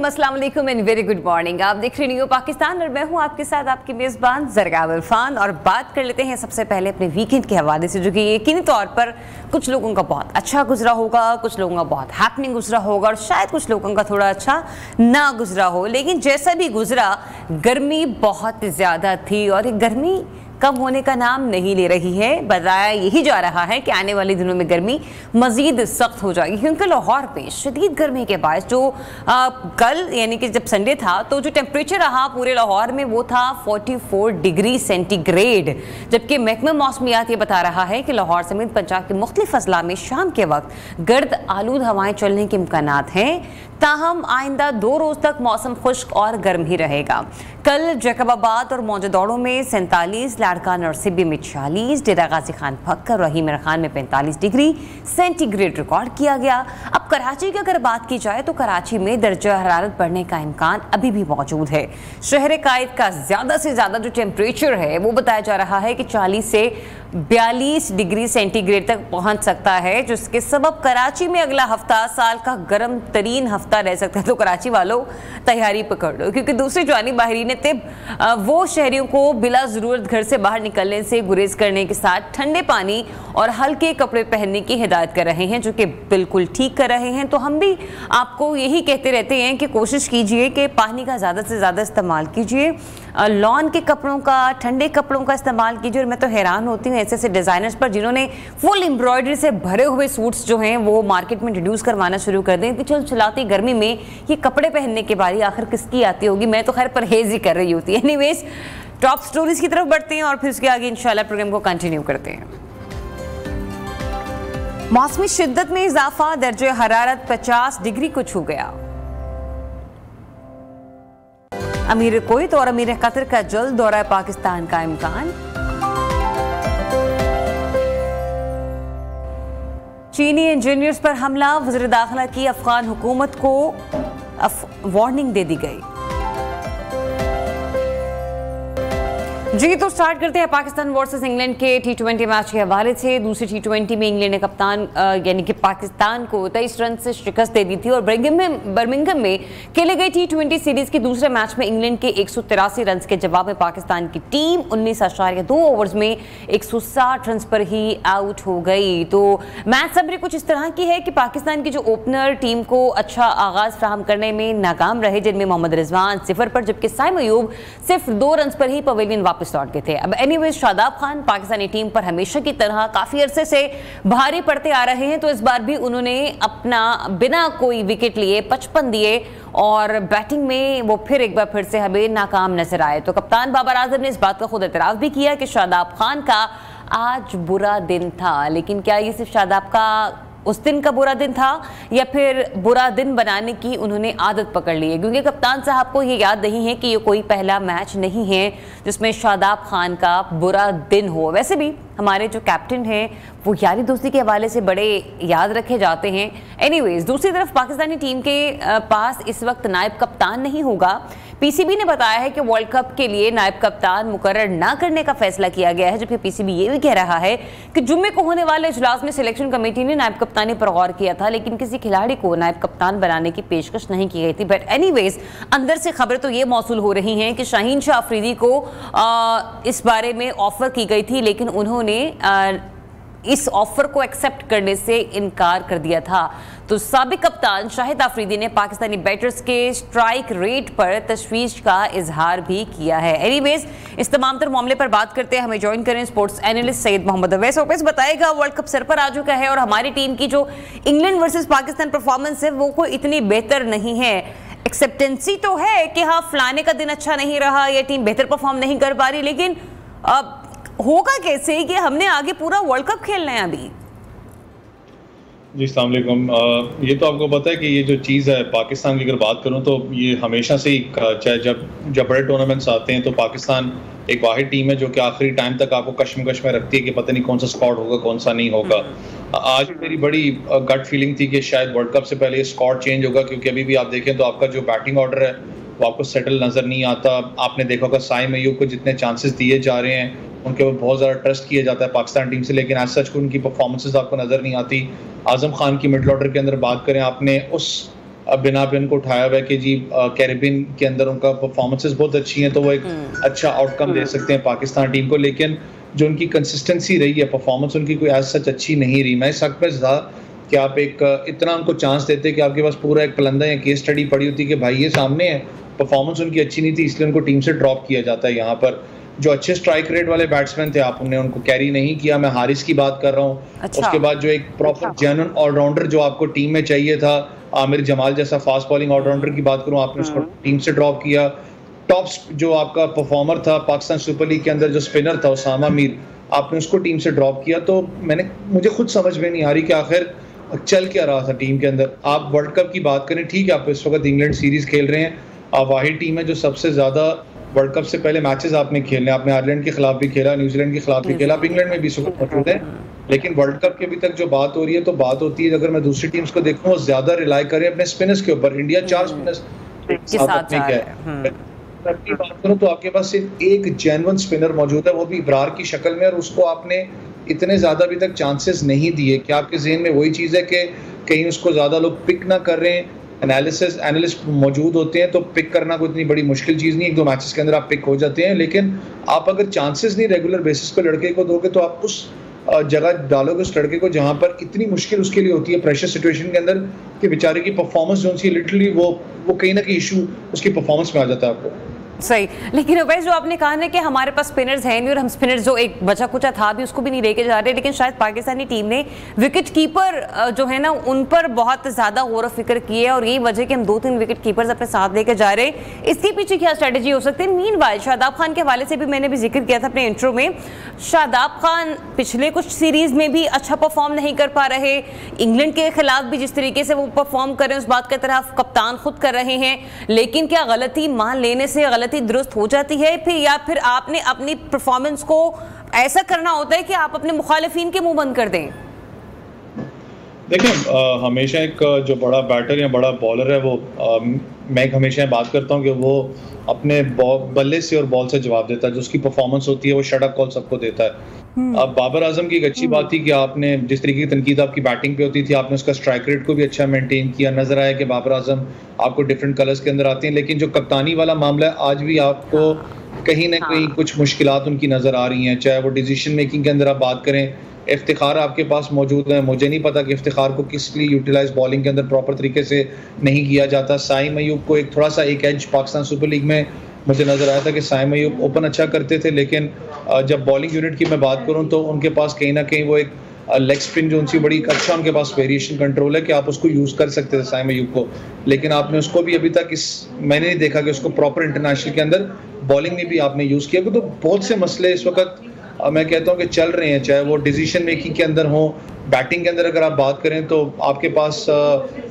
रहीम, अस्सलाम वालेकुम and very good morning. आप देख रहे न्यू पाकिस्तान और मैं हूं आपके साथ आपकी मेज़बान ज़रगाब इरफान। और बात कर लेते हैं सबसे पहले अपने वीकेंड के हवाले से, जो कि यकीनी तौर पर कुछ लोगों का बहुत अच्छा गुजरा होगा, कुछ लोगों का बहुत हैपनिंग गुजरा होगा और शायद कुछ लोगों का थोड़ा अच्छा ना गुजरा हो। लेकिन जैसा भी गुजरा, गर्मी बहुत ज़्यादा थी और ये गर्मी कम होने का नाम नहीं ले रही है। बताया यही जा रहा है कि आने वाले दिनों में गर्मी मजीद सख्त हो जाएगी, क्योंकि लाहौर में शदीद गर्मी के बाद जो कल यानी कि जब संडे था तो जो टेम्परेचर रहा पूरे लाहौर में वो था 44 डिग्री सेंटीग्रेड। जबकि महकमा मौसमियात ये बता रहा है कि लाहौर समेत पंजाब के मुख्तलिफ अजला में शाम के वक्त गर्द आलूद हवाएं चलने के इम्कानात हैं। ताहम आइंदा 2 रोज तक मौसम खुश्क और गर्म ही रहेगा। कल जैकबाबाद और मौजूदौड़ों में 47, लाड़का नरसिबी में 46, डेरा गाजी खान फक्कर और रहीम खान में 45 डिग्री सेंटीग्रेड रिकॉर्ड किया गया। अब कराची की अगर बात की जाए तो कराची में दर्जा हरारत बढ़ने का इम्कान अभी भी मौजूद है। शहर कायद का ज़्यादा से ज़्यादा जो टेम्परेचर है वो बताया जा रहा है कि 40 से 42 डिग्री सेंटीग्रेड तक पहुंच सकता है, जिसके सबब कराची में अगला हफ्ता साल का गर्म तरीन हफ्ता रह सकता है। तो कराची वालों तैयारी पकड़ लो, क्योंकि दूसरी जानिब माहिरीन तिब वो शहरियों को बिला ज़रूरत घर से बाहर निकलने से गुरेज करने के साथ ठंडे पानी और हल्के कपड़े पहनने की हिदायत कर रहे हैं, जो कि बिल्कुल ठीक कर रहे हैं। तो हम भी आपको यही कहते रहते हैं कि कोशिश कीजिए कि पानी का ज़्यादा से ज़्यादा इस्तेमाल कीजिए, लॉन के कपड़ों का, ठंडे कपड़ों का इस्तेमाल कीजिए। और मैं तो हैरान होती हूँ ऐसे ऐसे डिज़ाइनर्स पर जिन्होंने फुल एम्ब्रॉयडरी से भरे हुए सूट्स जो हैं वो मार्केट में इंट्रोड्यूस करवाना शुरू कर दें कि चल चलाती गर्मी में ये कपड़े पहनने की बारी आखिर किसकी आती होगी। मैं तो खैर परहेज ही कर रही होती है। एनीवेज, टॉप स्टोरीज की तरफ बढ़ते हैं और फिर उसके आगे इंशाल्लाह प्रोग्राम को कंटिन्यू करते हैं। मौसमी शिद्दत में इजाफा, दर्जे हरारत 50 डिग्री को छू गया। अमीर कुवैत और अमीर कतर का जल्द दौरा पाकिस्तान का इम्कान। चीनी इंजीनियर्स पर हमला, वज़ीर दाखिला की अफगान हुकूमत को वार्निंग दे दी गई। जी तो स्टार्ट करते हैं पाकिस्तान वर्सेस इंग्लैंड के T20 मैच के हवाले से। दूसरी T20 में इंग्लैंड ने कप्तान यानी कि पाकिस्तान को 23 रन से शिकस्त दे दी थी और बर्मिंघम में खेले गए T20 सीरीज के दूसरे मैच में इंग्लैंड के 183 रन के जवाब में पाकिस्तान की टीम 19.2 ओवर्स में 160 रन पर ही आउट हो गई। तो मैच समरी कुछ इस तरह की है कि पाकिस्तान की जो ओपनर टीम को अच्छा आगाज फ्राहम करने में नाकाम रहे, जिनमें मोहम्मद रिजवान 0 पर जबकि साइम अयूब सिर्फ 2 रन पर ही पवेलियन वापस लौट गए थे। अब एनीवेज, शादाब खान पाकिस्तानी टीम पर हमेशा की तरह काफी अरसे से भारी पड़ते आ रहे हैं, तो इस बार भी उन्होंने अपना बिना कोई विकेट लिए 55 दिए और बैटिंग में वो फिर एक बार फिर से हमें नाकाम नजर आए। तो कप्तान बाबर आजम ने इस बात का खुद एतराफ भी किया कि शादाब खान का आज बुरा दिन था। लेकिन क्या ये सिर्फ शादाब का उस दिन का बुरा दिन था या फिर बुरा दिन बनाने की उन्होंने आदत पकड़ ली है, क्योंकि कप्तान साहब को ये याद नहीं है कि ये कोई पहला मैच नहीं है जिसमें शादाब खान का बुरा दिन हो। वैसे भी हमारे जो कैप्टन हैं वो यारी दोस्ती के हवाले से बड़े याद रखे जाते हैं। एनीवेज, दूसरी तरफ पाकिस्तानी टीम के पास इस वक्त नायब कप्तान नहीं होगा। पीसीबी ने बताया है कि वर्ल्ड कप के लिए नायब कप्तान मुकर्रर ना करने का फैसला किया गया है, जबकि पीसीबी ये भी कह रहा है कि जुम्मे को होने वाले इजलास में सिलेक्शन कमेटी ने नायब कप्तानी पर गौर किया था, लेकिन किसी खिलाड़ी को नायब कप्तान बनाने की पेशकश नहीं की गई थी। बट एनीवेज, अंदर से खबर तो ये मौसूल हो रही हैं कि शाहीन शाह अफरीदी को इस बारे में ऑफर की गई थी, लेकिन उन्होंने इस ऑफर को एक्सेप्ट करने से इनकार कर दिया था। तो साबिक कप्तान शाहिद अफरीदी ने पाकिस्तानी बैटर्स के स्ट्राइक रेट पर तशवीश का इजहार भी किया है। एनीवेज, इस तमाम तर मामले पर बात करते हैं, हमें ज्वाइन करें स्पोर्ट्स एनालिस्ट सैयद मोहम्मद अवैस। अवैस, बताएगा वर्ल्ड कप सर पर आ चुका है और हमारी टीम की जो इंग्लैंड वर्सेस पाकिस्तान परफॉर्मेंस है वो कोई इतनी बेहतर नहीं है। एक्सेप्टेंसी तो है कि हाँ फलाने का दिन अच्छा नहीं रहा, ये टीम बेहतर परफॉर्म नहीं कर पा रही, लेकिन अब होगा कैसे कि हमने आगे पूरा वर्ल्ड कप खेलना है अभी। जी अस्सलाम वालेकुम। ये तो आपको पता है कि ये जो चीज़ है पाकिस्तान की अगर बात करूं तो ये हमेशा से ही, चाहे जब बड़े टूर्नामेंट्स आते हैं तो पाकिस्तान एक वाहिद टीम है जो कि आखिरी टाइम तक आपको कश्मकश में रखती है कि पता नहीं कौन सा स्क्वाड होगा कौन सा नहीं होगा। आज मेरी बड़ी गट फीलिंग थी कि शायद वर्ल्ड कप से पहले ये स्क्वाड चेंज होगा, क्योंकि अभी भी आप देखें तो आपका जो बैटिंग ऑर्डर है वो आपको सेटल नज़र नहीं आता। आपने देखा होगा साइम अयूब को जितने चांसेस दिए जा रहे हैं उनके ऊपर बहुत ज़्यादा ट्रस्ट किया जाता है पाकिस्तान टीम से, लेकिन एज सच को उनकी परफॉर्मेंसेस आपको नज़र नहीं आती। आजम खान की मिडल ऑर्डर के अंदर बात करें, आपने उस बिना पे उनको उठाया हुआ है कि जी कैरेबियन के अंदर उनका परफॉर्मेंसेस बहुत अच्छी हैं, तो वो एक अच्छा आउटकम दे सकते हैं पाकिस्तान टीम को। लेकिन जो उनकी कंसिस्टेंसी रही है, परफॉर्मेंस उनकी कोई एज सच अच्छी नहीं रही। मैं इस हक में था कि आप एक इतना उनको चांस देते कि आपके पास पूरा एक पलंदा या केस स्टडी पड़ी होती कि भाई ये सामने है, परफॉर्मेंस उनकी अच्छी नहीं थी इसलिए उनको टीम से ड्रॉप किया जाता है। यहाँ पर जो अच्छे स्ट्राइक रेट वाले बैट्समैन थे आपने उनको कैरी नहीं किया। मैं हारिस की बात कर रहा हूँ। अच्छा। उसके बाद जो एक प्रॉपर जेन्युइन ऑलराउंडर जो आपको टीम में चाहिए था, आमिर जमाल जैसा फास्ट बॉलिंग ऑलराउंडर की बात करूँ, आपने उसको टीम से ड्रॉप किया। टॉप जो आपका परफॉर्मर था पाकिस्तान सुपर लीग के अंदर जो स्पिनर था उसामा मीर, आपने उसको टीम से ड्रॉप किया। तो मुझे खुद समझ में नहीं आ रही कि आखिर चल क्या रहा था टीम के अंदर। आप वर्ल्ड कप की बात करें, ठीक है आप इस वक्त इंग्लैंड सीरीज खेल रहे हैं, आप वाहिद टीम है जो सबसे ज्यादा वर्ल्ड कप से पहले मैचेस आपने खेलने, आपने आयरलैंड के खिलाफ भी खेला, न्यूजीलैंड के खिलाफ भी खेला, आप इंग्लैंड में भी इस वक्त मौजूद है। लेकिन वर्ल्ड कप के अभी तक जो बात हो रही है, तो बात होती है अगर मैं दूसरी टीम्स को देखूं वो ज्यादा रिलाई करें अपने स्पिनर्स के ऊपर। इंडिया 4 स्पिनर्स साथ में क्या की बात करूं तो आपके पास सिर्फ एक जेन्युइन स्पिनर मौजूद है, वो भी इब्रार की शक्ल में, और उसको आपने इतने ज्यादा अभी तक चांसेस नहीं दिए। क्या आपके ज़हन में वही चीज़ है कि कहीं उसको ज्यादा लोग पिक ना कर रहे हैं? एनालिस्ट मौजूद होते हैं तो पिक करना कोई इतनी बड़ी मुश्किल चीज़ नहीं, 1-2 मैचेस के अंदर आप पिक हो जाते हैं। लेकिन आप अगर चांसेस नहीं रेगुलर बेसिस पे लड़के को दोगे तो आप उस जगह डालोगे उस लड़के को जहां पर इतनी मुश्किल उसके लिए होती है प्रेशर सिचुएशन के अंदर कि बेचारे की परफॉर्मेंस जो सी लिटरली वो कहीं ना कहीं इशू उसकी परफॉर्मेंस में आ जाता है आपको। सही, लेकिन अवैस जो आपने कहा ना कि हमारे पास स्पिनर्स हैं नहीं और हम स्पिनर्स जो एक बचा कुचा था भी उसको भी नहीं लेके जा रहे, लेकिन शायद पाकिस्तानी टीम ने विकेट कीपर जो है ना उन पर बहुत ज़्यादा गौर फिक्र की है और यही वजह कि हम 2-3 विकेट कीपर्स अपने साथ लेके जा रहे हैं। इसके पीछे क्या स्ट्रेटेजी हो सकती है? मीनवाइल शादाब खान के हवाले से भी मैंने भी जिक्र किया था अपने इंट्रो में। शादाब खान पिछले कुछ सीरीज में भी अच्छा परफॉर्म नहीं कर पा रहे, इंग्लैंड के खिलाफ भी जिस तरीके से वो परफॉर्म कर रहे हैं उस बात की तरफ कप्तान खुद कर रहे हैं, लेकिन क्या गलती मान लेने से गलती दुरुस्त हो जाती है फिर, या फिर आपने अपनी परफॉर्मेंस को ऐसा करना होता है कि आप अपने मुखालिफिन के मुंह बंद कर दें? देखिए हमेशा एक जो बड़ा बैटर या बड़ा बॉलर है वो मैं हमेशा बात करता हूँ कि वो अपने बल्ले से और बॉल से जवाब देता है। जो उसकी परफॉर्मेंस होती है वो शट अप कॉल सबको देता है। अब बाबर आजम की एक अच्छी बात थी कि आपने जिस तरीके की तनकीद आपकी बैटिंग पे होती थी, आपने उसका स्ट्राइक रेट को भी अच्छा मेंटेन किया। नजर आया कि बाबर आजम आपको डिफरेंट कलर्स के अंदर आते हैं, लेकिन जो कप्तानी वाला मामला है आज भी आपको कहीं ना कहीं कुछ मुश्किलात उनकी नजर आ रही हैं। चाहे वो डिसीजन मेकिंग के अंदर आप बात करें, इफ्तिखार आपके पास मौजूद है, मुझे नहीं पता कि इफ्तिखार को किस लिए यूटिलाइज बॉलिंग के अंदर प्रॉपर तरीके से नहीं किया जाता। साइम अयूब को एक थोड़ा सा एक एज पाकिस्तान सुपर लीग में मुझे नजर आया था कि साइम अयूब ओपन अच्छा करते थे, लेकिन जब बॉलिंग यूनिट की मैं बात करूं तो उनके पास कहीं ना कहीं वो एक लेग स्पिन जो उनकी बड़ी अच्छा उनके पास वेरिएशन कंट्रोल है कि आप उसको यूज कर सकते थे साइम अयूब को, लेकिन आपने उसको भी अभी तक मैंने नहीं देखा कि उसको प्रॉपर इंटरनेशनल के अंदर बॉलिंग में भी आपने यूज किया। तो बहुत से मसले इस वक्त मैं कहता हूं कि चल रहे हैं, चाहे वो डिसीजन मेकिंग के अंदर हो, बैटिंग के अंदर अगर आप बात करें तो आपके पास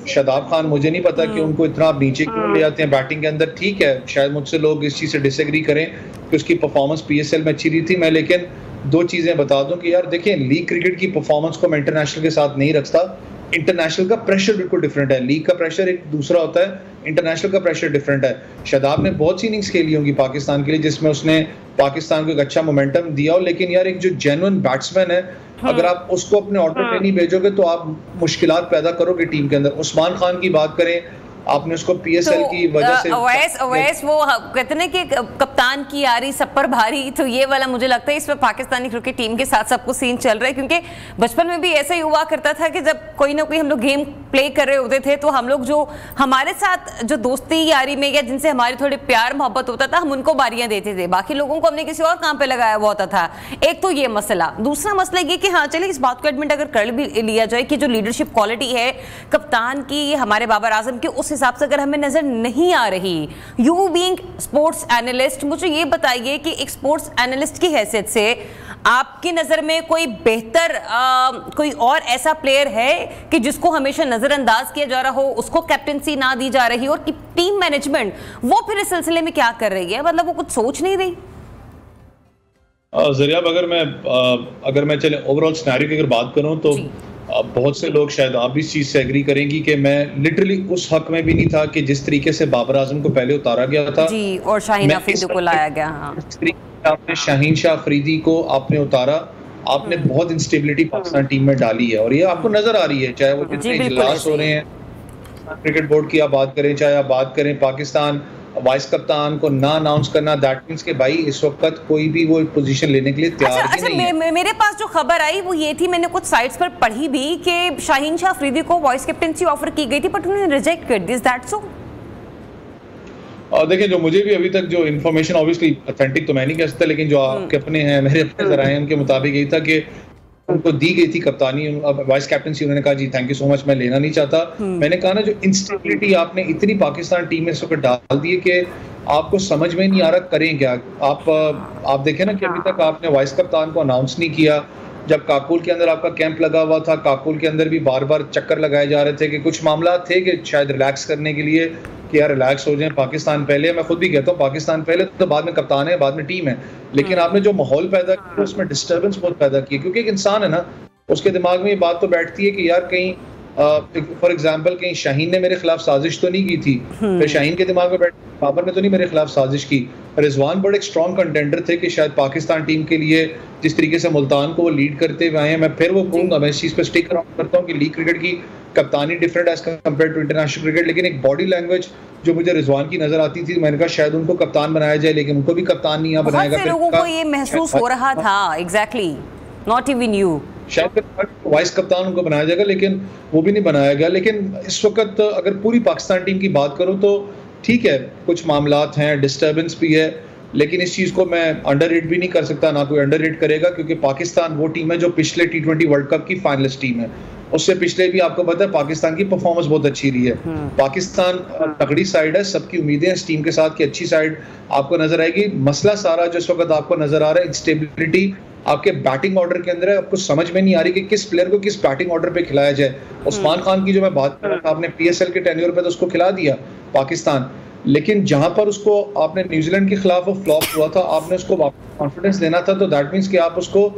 शादाब खान, मुझे नहीं पता कि उनको इतना आप नीचे क्यों ले जाते हैं बैटिंग के अंदर। ठीक है शायद मुझसे लोग इस चीज़ से डिसएग्री करें कि उसकी परफॉर्मेंस PSL में अच्छी रही थी, मैं लेकिन 2 चीज़ें बता दूं कि यार देखिए लीग क्रिकेट की परफॉर्मेंस को मैं इंटरनेशनल के साथ नहीं रखता। इंटरनेशनल का प्रेशर बिल्कुल डिफरेंट है, लीग का प्रेशर एक दूसरा होता है, इंटरनेशनल का प्रेशर डिफरेंट है। शादाब ने बहुत सी इनिंग्स खेली होंगी पाकिस्तान के लिए जिसमें उसने पाकिस्तान को एक अच्छा मोमेंटम दिया हो, लेकिन यार एक जो जेन्युइन बैट्समैन है अगर आप उसको अपने ऑर्डर पे नहीं भेजोगे तो आप मुश्किलात पैदा करोगे टीम के अंदर। उस्मान खान की बात करें, आपने उसको PSL की वजह से अवैस वो कहते हैं कि कप्तान की यारी सब पर भारी, तो ये वाला मुझे लगता है इस पर पाकिस्तानी क्रिकेट टीम के साथ सबको सीन चल रहा है, क्योंकि बचपन में भी ऐसा ही हुआ करता था कि जब कोई ना कोई हम लोग गेम प्ले कर रहे होते थे तो हम लोग जो हमारे साथ जो दोस्ती यारी में या जिनसे हमारी थोड़ी प्यार मोहब्बत होता था हम उनको बारियां देते थे, बाकी लोगों को हमने किसी और काम पे लगाया हुआ होता था। एक तो ये मसला, दूसरा मसला ये कि हाँ चलिए इस बात को एडमिट अगर कर भी लिया जाए कि जो लीडरशिप क्वालिटी है कप्तान की हमारे बाबर आजम की उस हिसाब से अगर हमें नजर नहीं आ रही, यू बीइंग स्पोर्ट्स एनालिस्ट मुझे ये बताइए कि एक स्पोर्ट्स एनालिस्ट की हैसियत से आपकी नजर में कोई बेहतर कोई और ऐसा प्लेयर है कि जिसको हमेशा नजरअंदाज किया जा रहा हो, उसको कैप्टनसी ना दी जा रही और टीम मैनेजमेंट वो फिर इस सिलसिले में क्या कर रही है, मतलब वो कुछ सोच नहीं रही? जरिया अगर मैं चले ओवरऑल सिनेरियो की अगर बात करूं तो बहुत से लोग शायद आप भी इस चीज से एग्री करेंगी कि मैं लिटरली उस हक में भी नहीं था कि जिस तरीके से बाबर आजम को पहले उतारा गया था जी, और शाहीन अफरीदी को लाया गया। हाँ, आपने शाहीन शाह अफरीदी को आपने उतारा, आपने बहुत इंस्टेबिलिटी पाकिस्तान टीम में डाली है और ये आपको नजर आ रही है, चाहे वो जितने इजलास हो रहे हैं क्रिकेट बोर्ड की आप बात करें, चाहे आप बात करें पाकिस्तान वाइस कप्तान को ना अनाउंस करना, दैट मींस कि भाई इस वक्त कोई भी वो पोजीशन लेने के लिए तैयार ही नहीं है। मेरे पास जो खबर आई वो ये थी, मैंने कुछ साइट्स पर पढ़ी भी कि शाहीन शाह अफरीदी को वाइस कैप्टनसी ऑफर की गई थी बट उन्होंने रिजेक्ट कर दी। Is that so? देखिए, जो मुझे भी अभी तक जो इन्फॉर्मेशन, ऑब्वियसली ऑथेंटिक तो मैं नहीं कह सकता, लेकिन जो आपके अपने हैं, मेरे अपने जराए उनके मुताबिक यही था कि उनको दी गई थी कप्तानी, वाइस कैप्टनसी। उन्होंने कहा जी थैंक यू सो मच, मैं लेना नहीं चाहता। मैंने कहा ना, जो इंस्टेबिलिटी आपने इतनी पाकिस्तान टीम में इस वक्त डाल दी है कि आपको समझ में नहीं आ रहा करें क्या। आप देखें ना कि अभी तक आपने वाइस कप्तान को अनाउंस नहीं किया। जब काकुल के अंदर आपका कैंप लगा हुआ था, काकुल के अंदर भी बार बार चक्कर लगाए जा रहे थे कि कुछ मामला थे कि शायद रिलैक्स करने के लिए कि यार रिलैक्स हो जाए, पाकिस्तान पहले। मैं खुद भी कहता हूँ पाकिस्तान पहले, तो बाद में कप्तान है, बाद में टीम है। लेकिन आपने जो माहौल पैदा किया उसमें डिस्टर्बेंस बहुत पैदा की, क्योंकि एक इंसान है ना, उसके दिमाग में ये बात तो बैठती है कि यार कहीं फॉर एग्जाम्पल कहीं शाहीन ने मेरे खिलाफ साजिश तो नहीं की थी, फिर शाहीन के दिमाग में बैठ बाबर ने तो नहीं मेरे खिलाफ साजिश की। रिजवान बड़े एक स्ट्रॉन्ग कंटेंडर थे कि शायद पाकिस्तान टीम के लिए जिस तरीके से मुल्तान को वो लीड करते हुए आए हैं, मैं फिर वो कहूँगा, मैं इस चीज़ पर स्टिक करता हूँ कि लीग क्रिकेट की कप्तानी different as compare to international cricket. लेकिन एक बॉडी लैंग्वेज जो मुझे रिजवान की नजर आती थी, मैंने कहा शायद उनको कप्तान बनाया जाए, लेकिन उनको भी कप्तान नहीं बनाएगा। लोगों को ये महसूस हो रहा था, एग्जैक्टली, नॉट इवन यू, शायद वाइस कप्तान उनको बनाया जाएगा, लेकिन वो भी नहीं बनाया गया। लेकिन इस वक्त अगर पूरी पाकिस्तान टीम की बात करूं तो ठीक है, कुछ मामलात हैं, डिस्टर्बेंस भी है, लेकिन इस चीज़ को मैं अंडररेट भी नहीं कर सकता, ना कोई अंडररेट करेगा, क्योंकि पाकिस्तान वो टीम है जो पिछले T20 वर्ल्ड कप की फाइनलिस्ट टीम है। उससे पिछले भी आपको पता है पाकिस्तान की परफॉर्मेंस बहुत अच्छी रही है। पाकिस्तान तगड़ी साइड है, सबकी उम्मीदें इस टीम के साथ की अच्छी साइड आपको नजर आएगी। मसला सारा जो इस वक्त आपको नजर आ रहा है, इंस्टेबिलिटी आपके बैटिंग ऑर्डर के अंदर है। आपको समझ में नहीं आ रही कि किस प्लेयर को किस बैटिंग ऑर्डर पे खिलाया जाए। उस्मान खान की जो मैं बात कर रहा था, आपने PSL के टेन्योर पे तो उसको खिला दिया पाकिस्तान, लेकिन जहां पर उसको आपने न्यूजीलैंड के खिलाफ वो फ्लॉप हुआ था, आपने उसको कॉन्फिडेंस देना था, तो दैट मींस कि आप उसको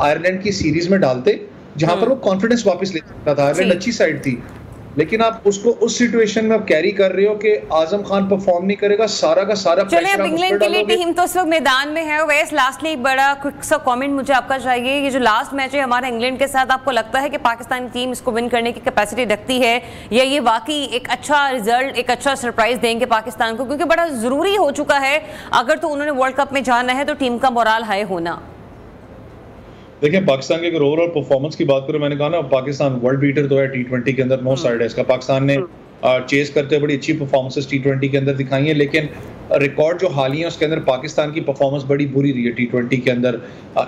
आयरलैंड की सीरीज में डालते जहां पर वो कॉन्फिडेंस वापस ले सकता था। आयरलैंड अच्छी साइड थी, लेकिन आप उसको उस सिचुएशन में आप कैरी कर रहे हो कि आजम खान परफॉर्म नहीं करेगा, सारा का सारा चलिए अब इंग्लैंड के लिए टीम तो इस वक्त मैदान में है। वैसे लास्टली एक बड़ा क्विक सा कमेंट मुझे आपका चाहिए, ये जो लास्ट मैच है हमारा इंग्लैंड के साथ, आपको लगता है कि पाकिस्तान की टीम इसको विन करने की कैपेसिटी रखती है, या ये वाकई एक अच्छा रिजल्ट, एक अच्छा सरप्राइज देंगे पाकिस्तान को, क्योंकि बड़ा जरूरी हो चुका है अगर तो उन्होंने वर्ल्ड कप में जाना है तो टीम का मोराल हाई होना। देखिए, पाकिस्तान की अगर ओवरऑल परफॉर्मेंस की बात करूं, मैंने कहा ना पाकिस्तान वर्ल्ड बीटर तो है T20 के अंदर, नो साइड है इसका। पाकिस्तान ने चेस करते हुए बड़ी अच्छी परफॉर्मेंसेस T20 के अंदर दिखाई है, लेकिन रिकॉर्ड जो हालिया उसके अंदर पाकिस्तान की परफॉर्मेंस बड़ी बुरी रही है T20 के अंदर।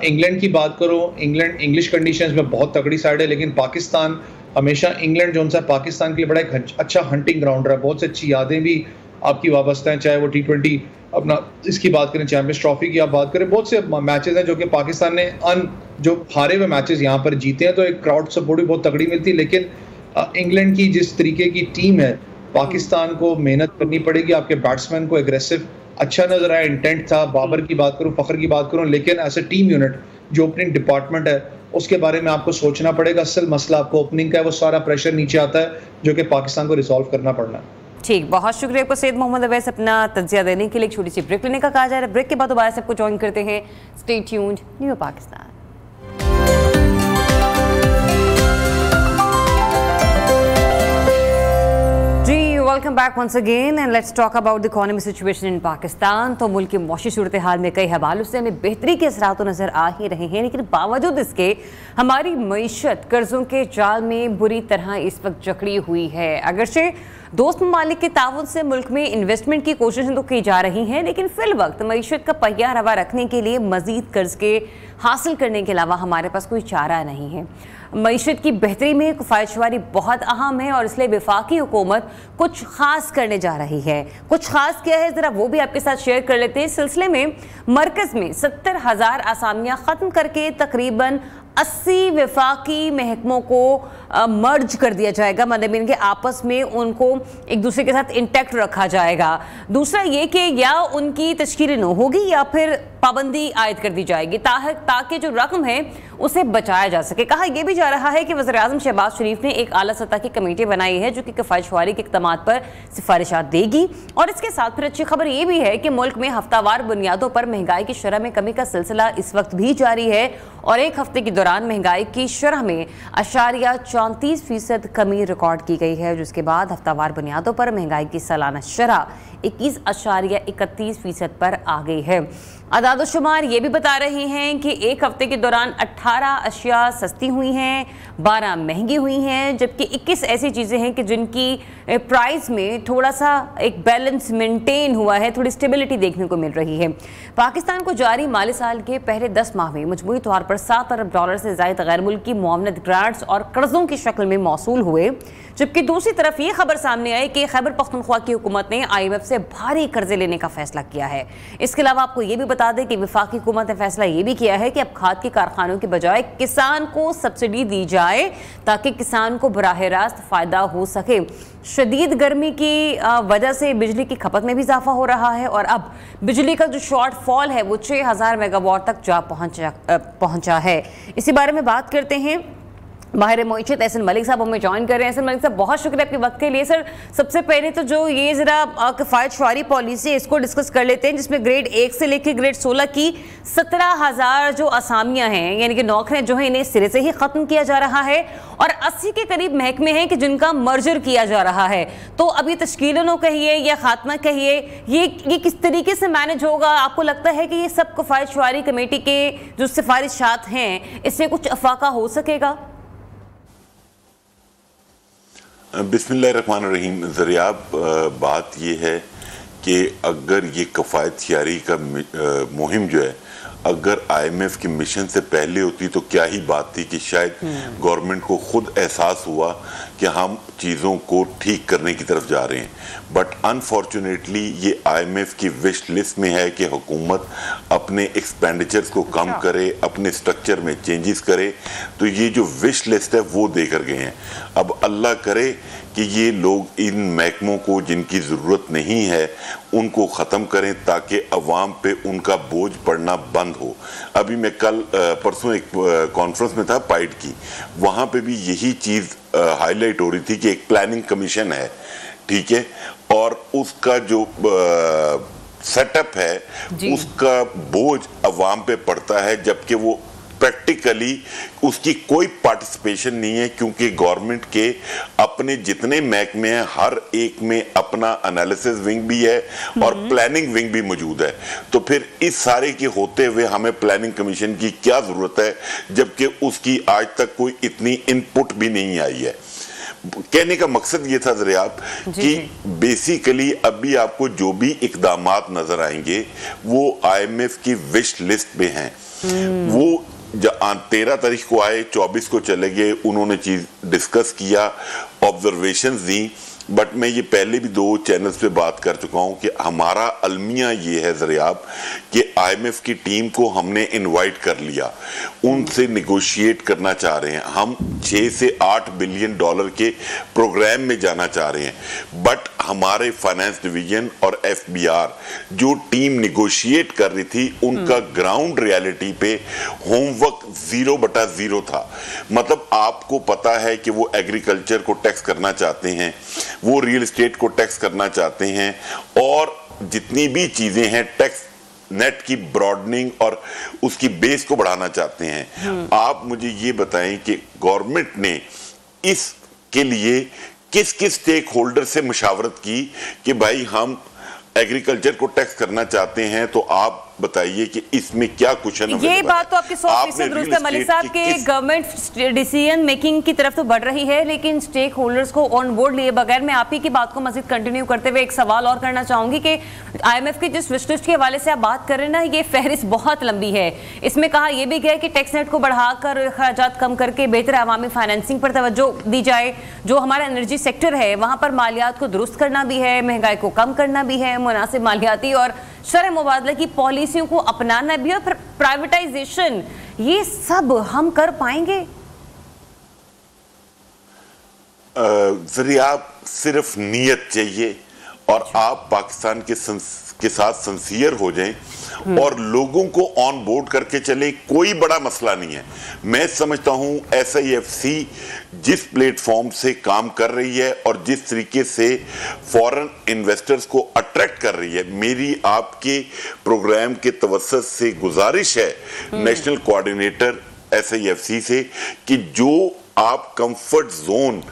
इंग्लैंड की बात करूं, इंग्लैंड इंग्लिश कंडीशंस में बहुत तगड़ी साइड है, लेकिन पाकिस्तान हमेशा इंग्लैंड जो है पाकिस्तान के लिए बड़ा एक अच्छा हंटिंग ग्राउंड रहा है। बहुत सी अच्छी यादें भी आपकी वाबस्ता हैं, चाहे वो T20 अपना इसकी बात करें, चैंपियंस ट्रॉफी की आप बात करें, बहुत से मैचेस हैं जो कि पाकिस्तान ने जो हारे हुए मैचेस यहाँ पर जीते हैं, तो एक क्राउड सपोर्ट भी बहुत तगड़ी मिलती है। लेकिन इंग्लैंड की जिस तरीके की टीम है, पाकिस्तान को मेहनत करनी पड़ेगी। आपके बैट्समैन को एग्रेसिव अच्छा नजर आया, इंटेंट था। बाबर की बात करूं, फखर की बात करूं, लेकिन एज ए टीम यूनिट जो ओपनिंग डिपार्टमेंट है उसके बारे में आपको सोचना पड़ेगा। असल मसला आपको ओपनिंग का है, वो सारा प्रेशर नीचे आता है जो कि पाकिस्तान को रिजॉल्व करना पड़ना है। ठीक, बहुत शुक्रिया आपको सैयद मोहम्मद अवैस अपना तज्जिया देने के लिए। एक छोटी सी ब्रेक लेने का कहा जा रहा है, ब्रेक के बाद दोबारा सबको ज्वाइन करते हैं। Stay tuned, new Pakistan. Welcome back once again and let's talk about the economy situation in Pakistan. तो मुल्क की मौशी सूरत हाल में कई हवालों से हमें बेहतरी के असरात नज़र आ ही रहे हैं, लेकिन बावजूद इसके हमारी मईशत कर्जों के जाल में बुरी तरह इस वक्त जकड़ी हुई है। अगरचे दोस्त ममालिक के ताउन से मुल्क में इन्वेस्टमेंट की कोशिशें तो की जा रही हैं, लेकिन फिल वक्त मईशत का पहिया रवा रखने के लिए मजीद कर्ज के हासिल करने के अलावा हमारे पास कोई चारा नहीं है। मईशत की बेहतरी में किफ़ायतशुमारी बहुत अहम है और इसलिए वफाकी हुकूमत कुछ खास करने जा रही है। कुछ खास क्या है ज़रा वो भी आपके साथ शेयर कर लेते हैं। इस सिलसिले में मरकज़ में 70,000 आसामियाँ ख़त्म करके तकरीबन 80 वफाकी महकमों को मर्ज कर दिया जाएगा, मतलब इनके आपस में उनको एक दूसरे के साथ इंटैक्ट रखा जाएगा। दूसरा ये कि या उनकी तश्कील न होगी या फिर पाबंदी आयद कर दी जाएगी ताकि जो रकम है उसे बचाया जा सके। कहा यह भी जा रहा है कि वज़ीर-ए-आज़म शहबाज शरीफ ने एक आला सतह की कमेटी बनाई है जो कि किफ़ायतशुमारी के इक़दामात पर सिफारिशात देगी। और इसके साथ फिर अच्छी खबर ये भी है कि मुल्क में हफ्तावार बुनियादों पर महंगाई की शरह में कमी का सिलसिला इस वक्त भी जारी है और एक हफ्ते के दौरान महंगाई की शरह में 34% कमी रिकॉर्ड की गई है, जिसके बाद हफ्तावार बुनियादों पर महंगाई की सालाना शरह 21.31% पर आ गई है। आदादोशुमार ये भी बता रही हैं कि एक हफ्ते के दौरान 18 अशिया सस्ती हुई हैं, 12 महंगी हुई हैं, जबकि 21 ऐसी चीज़ें हैं कि जिनकी प्राइस में थोड़ा सा एक बैलेंस मेंटेन हुआ है, थोड़ी स्टेबिलिटी देखने को मिल रही है। पाकिस्तान को जारी माली साल के पहले 10 माह में मजमूई तौर पर $7 अरब से ज़ायद गैर मुल्की मुआवनत ग्रांट्स और कर्जों की शक्ल में मौसूल हुए, जबकि दूसरी तरफ ये खबर सामने आई कि खैबर पख्तूनख्वा की हुकूमत ने IMF से भारी कर्जे लेने का फैसला किया है। इसके अलावा आपको ये भी बता दें कि वफाकी हुकूमत ने फैसला ये भी किया है कि अब खाद के कारखानों के बजाय किसान को सब्सिडी दी जाए ताकि किसान को बराह रास्त फायदा हो सके। शदीद गर्मी की वजह से बिजली की खपत में भी इजाफा हो रहा है और अब बिजली का जो शॉर्टफॉल है वो 6000 मेगावाट तक जा पहुंचा है। इसी बारे में बात करते हैं। माहिर मईशत एहसन मलिक साहब हमें ज्वाइन कर रहे हैं। एहसन मलिक साहब, बहुत शुक्रिया आपके वक्त के लिए। सर, सबसे पहले तो जो ये ज़रा किफ़ायत शुमारी पॉलिसी है इसको डिस्कस कर लेते हैं, जिसमें ग्रेड 1 से लेकर ग्रेड 16 की 17,000 जो असामियाँ हैं, यानी कि नौकरियाँ जो हैं, इन्हें सिरे से ही ख़त्म किया जा रहा है और 80 के करीब महकमे हैं कि जिनका मर्जर किया जा रहा है। तो अभी तश्कीलन कहिए या खात्मा कहिए, ये किस तरीके से मैनेज होगा? आपको लगता है कि ये सब किफ़ायत शुमारी कमेटी के जो सिफारिशात हैं इससे कुछ अफाका हो सकेगा? बिस्मिल्लाहिर्रहमानिर्रहीम। ज़रियाब, बात ये है कि अगर ये कफ़ायत यारी का मुहिम जो है अगर IMF के मिशन से पहले होती तो क्या ही बात थी कि शायद गवर्नमेंट को खुद एहसास हुआ कि हम चीज़ों को ठीक करने की तरफ जा रहे हैं। बट अनफॉर्चुनेटली ये IMF की विश लिस्ट में है कि हुकूमत अपने एक्सपेंडिचर्स को कम करे, अपने स्ट्रक्चर में चेंजेस करे। तो ये जो विश लिस्ट है वो देकर गए हैं। अब अल्लाह करे कि ये लोग इन महकमों को जिनकी ज़रूरत नहीं है उनको ख़त्म करें ताकि अवाम पे उनका बोझ पड़ना बंद हो। अभी मैं कल परसों एक कॉन्फ्रेंस में था पाइड की, वहाँ पे भी यही चीज़ हाईलाइट हो रही थी कि एक प्लानिंग कमीशन है, ठीक है, और उसका जो सेटअप है उसका बोझ अवाम पे पड़ता है, जबकि वो प्रैक्टिकली उसकी कोई पार्टिसिपेशन नहीं है, क्योंकि गवर्नमेंट के अपने जितने महकमे हैं हर एक में अपना एनालिसिस विंग भी है और प्लानिंग विंग भी मौजूद है। तो फिर इस सारे के होते हुए हमें प्लानिंग कमीशन की क्या जरूरत है, जबकि उसकी आज तक कोई इतनी इनपुट भी नहीं आई है। कहने का मकसद ये था ज़रियाब कि बेसिकली अभी आपको जो भी इकदामात नजर आएंगे वो IMF की विश लिस्ट में हैं। वो 13 तारीख को आए, 24 को चले गए, उन्होंने चीज डिस्कस किया, ऑब्जर्वेशंस दी। बट मैं ये पहले भी 2 चैनल्स पे बात कर चुका हूं कि हमारा अलमिया ये है ज़रियाब कि IMF की टीम को हमने इनवाइट कर लिया, उनसे निगोशिएट करना चाह रहे हैं। हम 6 से 8 बिलियन डॉलर के प्रोग्राम में जाना चाह रहे हैं। बट हमारे फाइनेंस डिवीजन और FBR जो टीम निगोशिएट कर रही थी उनका ग्राउंड रियलिटी पे होमवर्क 0/0 था। मतलब आपको पता है कि वो एग्रीकल्चर को टैक्स करना चाहते हैं, वो रियल एस्टेट को टैक्स करना चाहते हैं, और जितनी भी चीजें हैं टैक्स नेट की ब्रॉडनिंग और उसकी बेस को बढ़ाना चाहते हैं। आप मुझे ये बताएं कि गवर्नमेंट ने इसके लिए किस किस स्टेक होल्डर से मुशावरत की कि भाई हम एग्रीकल्चर को टैक्स करना चाहते हैं, तो आप बताइए कि इसमें क्या कुशन है? ये बात तो आपकी 100% दुरुस्त है मलिक साहब के गवर्नमेंट डिसीजन मेकिंग की तरफ तो बढ़ रही है, लेकिन स्टेक होल्डर्स को ऑन बोर्ड लिए बगैर मैं आप ही की बात को मजीद कंटिन्यू करते हुए एक सवाल और करना चाहूंगी कि IMF की जिस विश लिस्ट के हवाले से आप बात कर रहे हैं ना, ये फहरिस्त बहुत लंबी है। इसमें कहा यह भी गया कि टैक्स नेट को बढ़ाकर अखराजात कम करके बेहतर अवामी फाइनेंसिंग पर तवज्जो दी जाए। जो हमारा एनर्जी सेक्टर है वहां पर मालियात को दुरुस्त करना भी है, महंगाई को कम करना भी है, मुनासिब मालियाती और शरह मुबादला की पॉलिसियों को अपनाना भी है, और प्राइवेटाइजेशन, ये सब हम कर पाएंगे? ज़रियाब, सिर्फ नीयत चाहिए और आप पाकिस्तान के साथ सिंसियर हो जाएं और लोगों को ऑन बोर्ड करके चले, कोई बड़ा मसला नहीं है। मैं समझता हूं SIFC जिस प्लेटफॉर्म से काम कर रही है और जिस तरीके से फॉरेन इन्वेस्टर्स को अट्रैक्ट कर रही है, मेरी आपके प्रोग्राम के तवस्सुत से गुजारिश है नेशनल कोऑर्डिनेटर SIFC से कि जो आप कंफर्ट जोन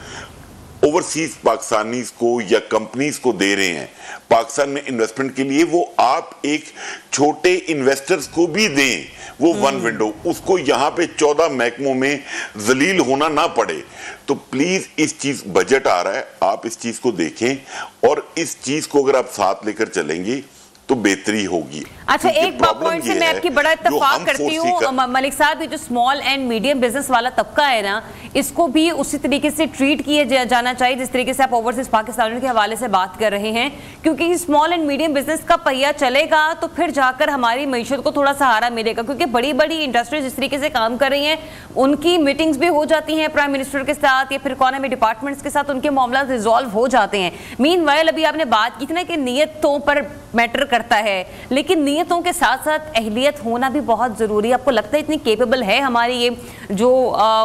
ओवरसीज पाकिस्तानीज को या कंपनीज को दे रहे हैं पाकिस्तान में इन्वेस्टमेंट के लिए, वो आप एक छोटे इन्वेस्टर्स को भी दें, वो वन विंडो, उसको यहाँ पे 14 महकमों में जलील होना ना पड़े। तो प्लीज इस चीज, बजट आ रहा है, आप इस चीज को देखें और इस चीज को अगर आप साथ लेकर चलेंगे तो बेहतरी होगी। अच्छा, एक पॉइंट से मैं आपकी बड़ा इत्तेफाक करती हूँ मलिक साहब, ये जो स्मॉल एंड मीडियम बिजनेस वाला तबका है ना, इसको भी उसी तरीके से ट्रीट किया जाना चाहिए जिस तरीके से आप ओवरसीज पाकिस्तानियों के हवाले से बात कर रहे हैं, क्योंकि स्मॉल एंड मीडियम बिजनेस का पहिया चलेगा तो फिर जाकर हमारी मईशत को थोड़ा सहारा मिलेगा। क्योंकि बड़ी बड़ी इंडस्ट्रीज जिस तरीके से काम कर रही हैं, उनकी मीटिंग्स भी हो जाती हैं प्राइम मिनिस्टर के साथ या फिर इकोनॉमी डिपार्टमेंट्स के साथ, उनके मामला रिजॉल्व हो जाते हैं। मीनवाइल अभी आपने बात की थी ना कि नीयतों पर मैटर करता है, लेकिन नियतों के साथ साथ अहलियत होना भी बहुत जरूरी है। आपको लगता है इतनी केपेबल है हमारी ये जो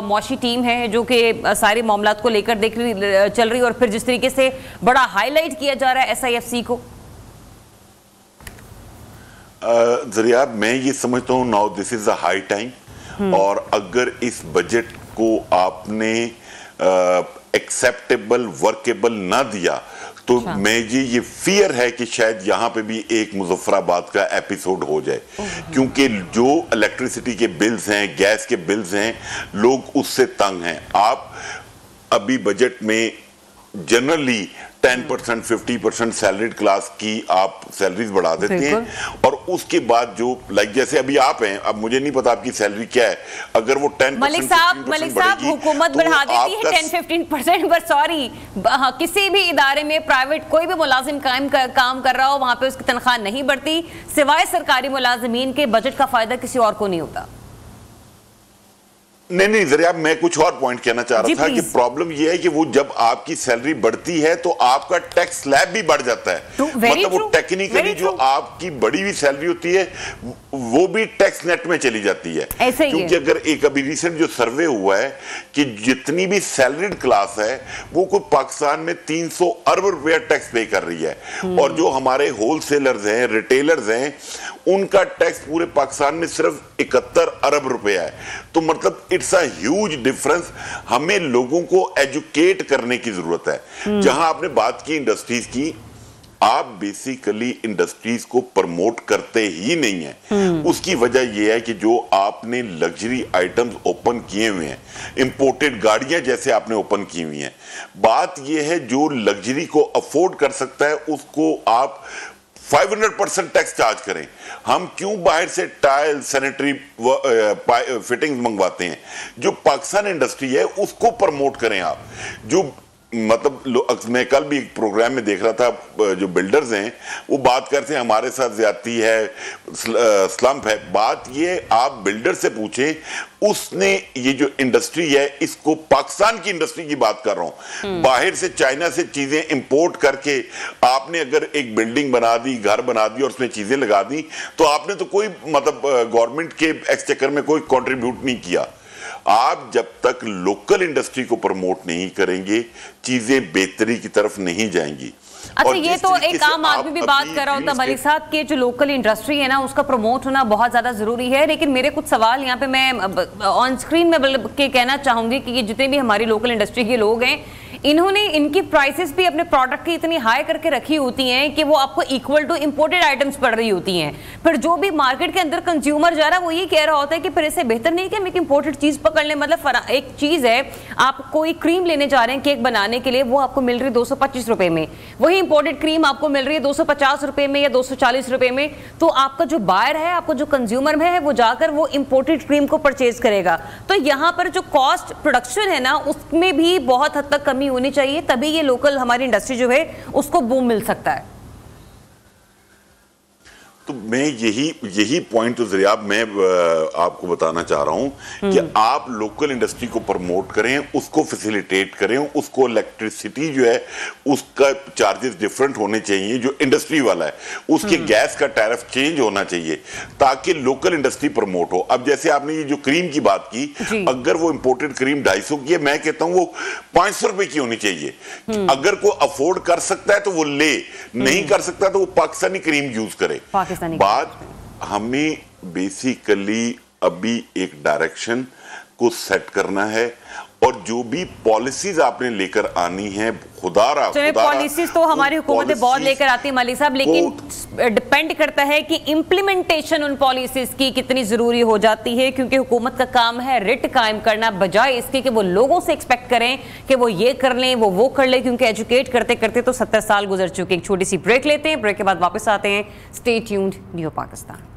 मौशी टीम है जो कि सारे मामलात को लेकर चल रही, और फिर जिस तरीके से बड़ा हाईलाइट किया जा रहा है SIFC को? जरिया, मैं ये समझता हूँ now this is a high time, और अगर इस बजट को आपने एक्सेप्टेबल वर्केबल ना दिया तो मैं ये फियर है कि शायद यहाँ पे भी एक मुजफ्फराबाद का एपिसोड हो जाए, क्योंकि जो इलेक्ट्रिसिटी के बिल्स हैं, गैस के बिल्स हैं, लोग उससे तंग हैं। आप अभी बजट में जनरली 10% 50% सैलरीड क्लास की आप सैलरीज बढ़ा देते हैं, और उसके बाद जो जैसे अभी आप हैं, अब मुझे नहीं पता आपकी सैलरी क्या है, अगर वो 10% मलिक साहब हुकूमत बढ़ा देती है 10-15%, पर सॉरी, किसी भी इदारे में प्राइवेट कोई भी मुलाजिम काम कर रहा हो, वहां पे उसकी तनख्वाह नहीं बढ़ती, सिवाय सरकारी मुलाजिमीन के बजट का फायदा किसी और को नहीं होता। नहीं जरिया, मैं कुछ और पॉइंट कहना चाह रहा था कि प्रॉब्लम यह है कि वो जब आपकी सैलरी बढ़ती है तो आपका टैक्स स्लैब भी बढ़ जाता है। मतलब वो टेक्निकली जो आपकी बढ़ी हुई सैलरी होती है वो भी टैक्स नेट में चली जाती है। क्योंकि अगर एक अभी रिसेंट जो सर्वे हुआ है कि जितनी भी सैलरीड क्लास है वो कोई पाकिस्तान में 300 अरब रुपया टैक्स पे कर रही है, और जो हमारे होलसेलर्स हैं, रिटेलर्स हैं, उनका टैक्स पूरे पाकिस्तान में सिर्फ 71 अरब रुपया है। तो मतलब इट्स अ ह्यूज डिफरेंस। हमें लोगों को एजुकेट करने की जरूरत है। जहां आपने बात की इंडस्ट्रीज की, आप बेसिकली इंडस्ट्रीज को प्रमोट करते ही नहीं है। उसकी वजह यह है कि जो आपने लग्जरी आइटम्स ओपन किए हुए हैं, इंपोर्टेड गाड़ियां जैसे आपने ओपन की हुई हैं, बात यह है जो लग्जरी को अफोर्ड कर सकता है उसको आप 500% टैक्स चार्ज करें। हम क्यों बाहर से टाइल, सैनिटरी फिटिंग्स मंगवाते हैं? जो पाकिस्तान इंडस्ट्री है उसको प्रमोट करें आप। जो मतलब मैं कल भी एक प्रोग्राम में देख रहा था, जो बिल्डर्स हैं वो बात करते हैं हमारे साथ ज्यादती है, स्लम्प है। बात ये आप बिल्डर से पूछें, उसने ये जो इंडस्ट्री है इसको, पाकिस्तान की इंडस्ट्री की बात कर रहा हूं, बाहर से चाइना से चीजें इंपोर्ट करके आपने अगर एक बिल्डिंग बना दी, घर बना दी और उसमें चीजें लगा दी, तो आपने तो कोई मतलब गवर्नमेंट के एक्सचेकर में कोई कंट्रीब्यूट नहीं किया। आप जब तक लोकल इंडस्ट्री को प्रमोट नहीं करेंगे, चीजें बेहतरी की तरफ नहीं जाएंगी। अच्छा, ये तो एक आम आदमी भी बात कर रहा होता मलिक साहब कि जो लोकल इंडस्ट्री है ना उसका प्रमोट होना बहुत ज्यादा जरूरी है, लेकिन मेरे कुछ सवाल यहाँ पे मैं ऑन स्क्रीन में के कहना चाहूंगी कि ये जितने भी हमारी लोकल इंडस्ट्री के लोग हैं, इन्होंने इनकी प्राइसेस भी अपने प्रोडक्ट की इतनी हाई करके रखी होती हैं कि वो आपको इक्वल टू इंपोर्टेड आइटम्स पड़ रही होती हैं। फिर जो भी मार्केट के अंदर कंज्यूमर जा रहा है वो ये कह रहा होता है कि फिर इससे बेहतर नहीं कि हम एक इंपोर्टेड चीज पकड़ लें। मतलब एक चीज है, आप कोई क्रीम लेने जा रहे हैं केक बनाने के लिए, वो आपको मिल रही है 225 रुपए में, वही इंपोर्टेड क्रीम आपको मिल रही है 250 रुपए में या 240 रुपए में। तो आपका जो बायर है, आपको जो कंज्यूमर है, वो जाकर वो इंपोर्टेड क्रीम को परचेज करेगा। तो यहाँ पर जो कॉस्ट प्रोडक्शन है ना उसमें भी बहुत हद तक कमी होनी चाहिए, तभी ये लोकल हमारी इंडस्ट्री जो है उसको बूम मिल सकता है। तो मैं यही पॉइंट तो जरिया मैं आपको बताना चाह रहा हूं कि आप लोकल इंडस्ट्री को प्रमोट करें, उसको फैसिलिटेट करें, उसको इलेक्ट्रिसिटी जो है उसका चार्जेस डिफरेंट होने चाहिए जो इंडस्ट्री वाला है, उसके गैस का टैरिफ चेंज होना चाहिए ताकि लोकल इंडस्ट्री प्रमोट हो। अब जैसे आपने ये जो क्रीम की बात की, अगर वो इंपोर्टेड क्रीम 250 की है, मैं कहता हूं वो 500 रुपए की होनी चाहिए। अगर कोई अफोर्ड कर सकता है तो वो ले, नहीं कर सकता तो वो पाकिस्तानी क्रीम यूज करे। बात हमें बेसिकली अभी एक डायरेक्शन को सेट करना है, और जो भी पॉलिसीज आपने लेकर आनी है, खुदारा पॉलिसीज तो हमारी हुकूमतें बहुत लेकर आती है मलिक साहब, लेकिन डिपेंड करता है कि इम्प्लीमेंटेशन उन पॉलिसीज की कितनी जरूरी हो जाती है, क्योंकि हुकूमत का काम है रिट कायम करना, बजाय इसके कि वो लोगों से एक्सपेक्ट करें कि वो ये कर लें, वो कर लें, क्योंकि एजुकेट करते करते तो 70 साल गुजर चुके। एक छोटी सी ब्रेक लेते हैं, ब्रेक के बाद वापस आते हैं। Stay tuned, new Pakistan.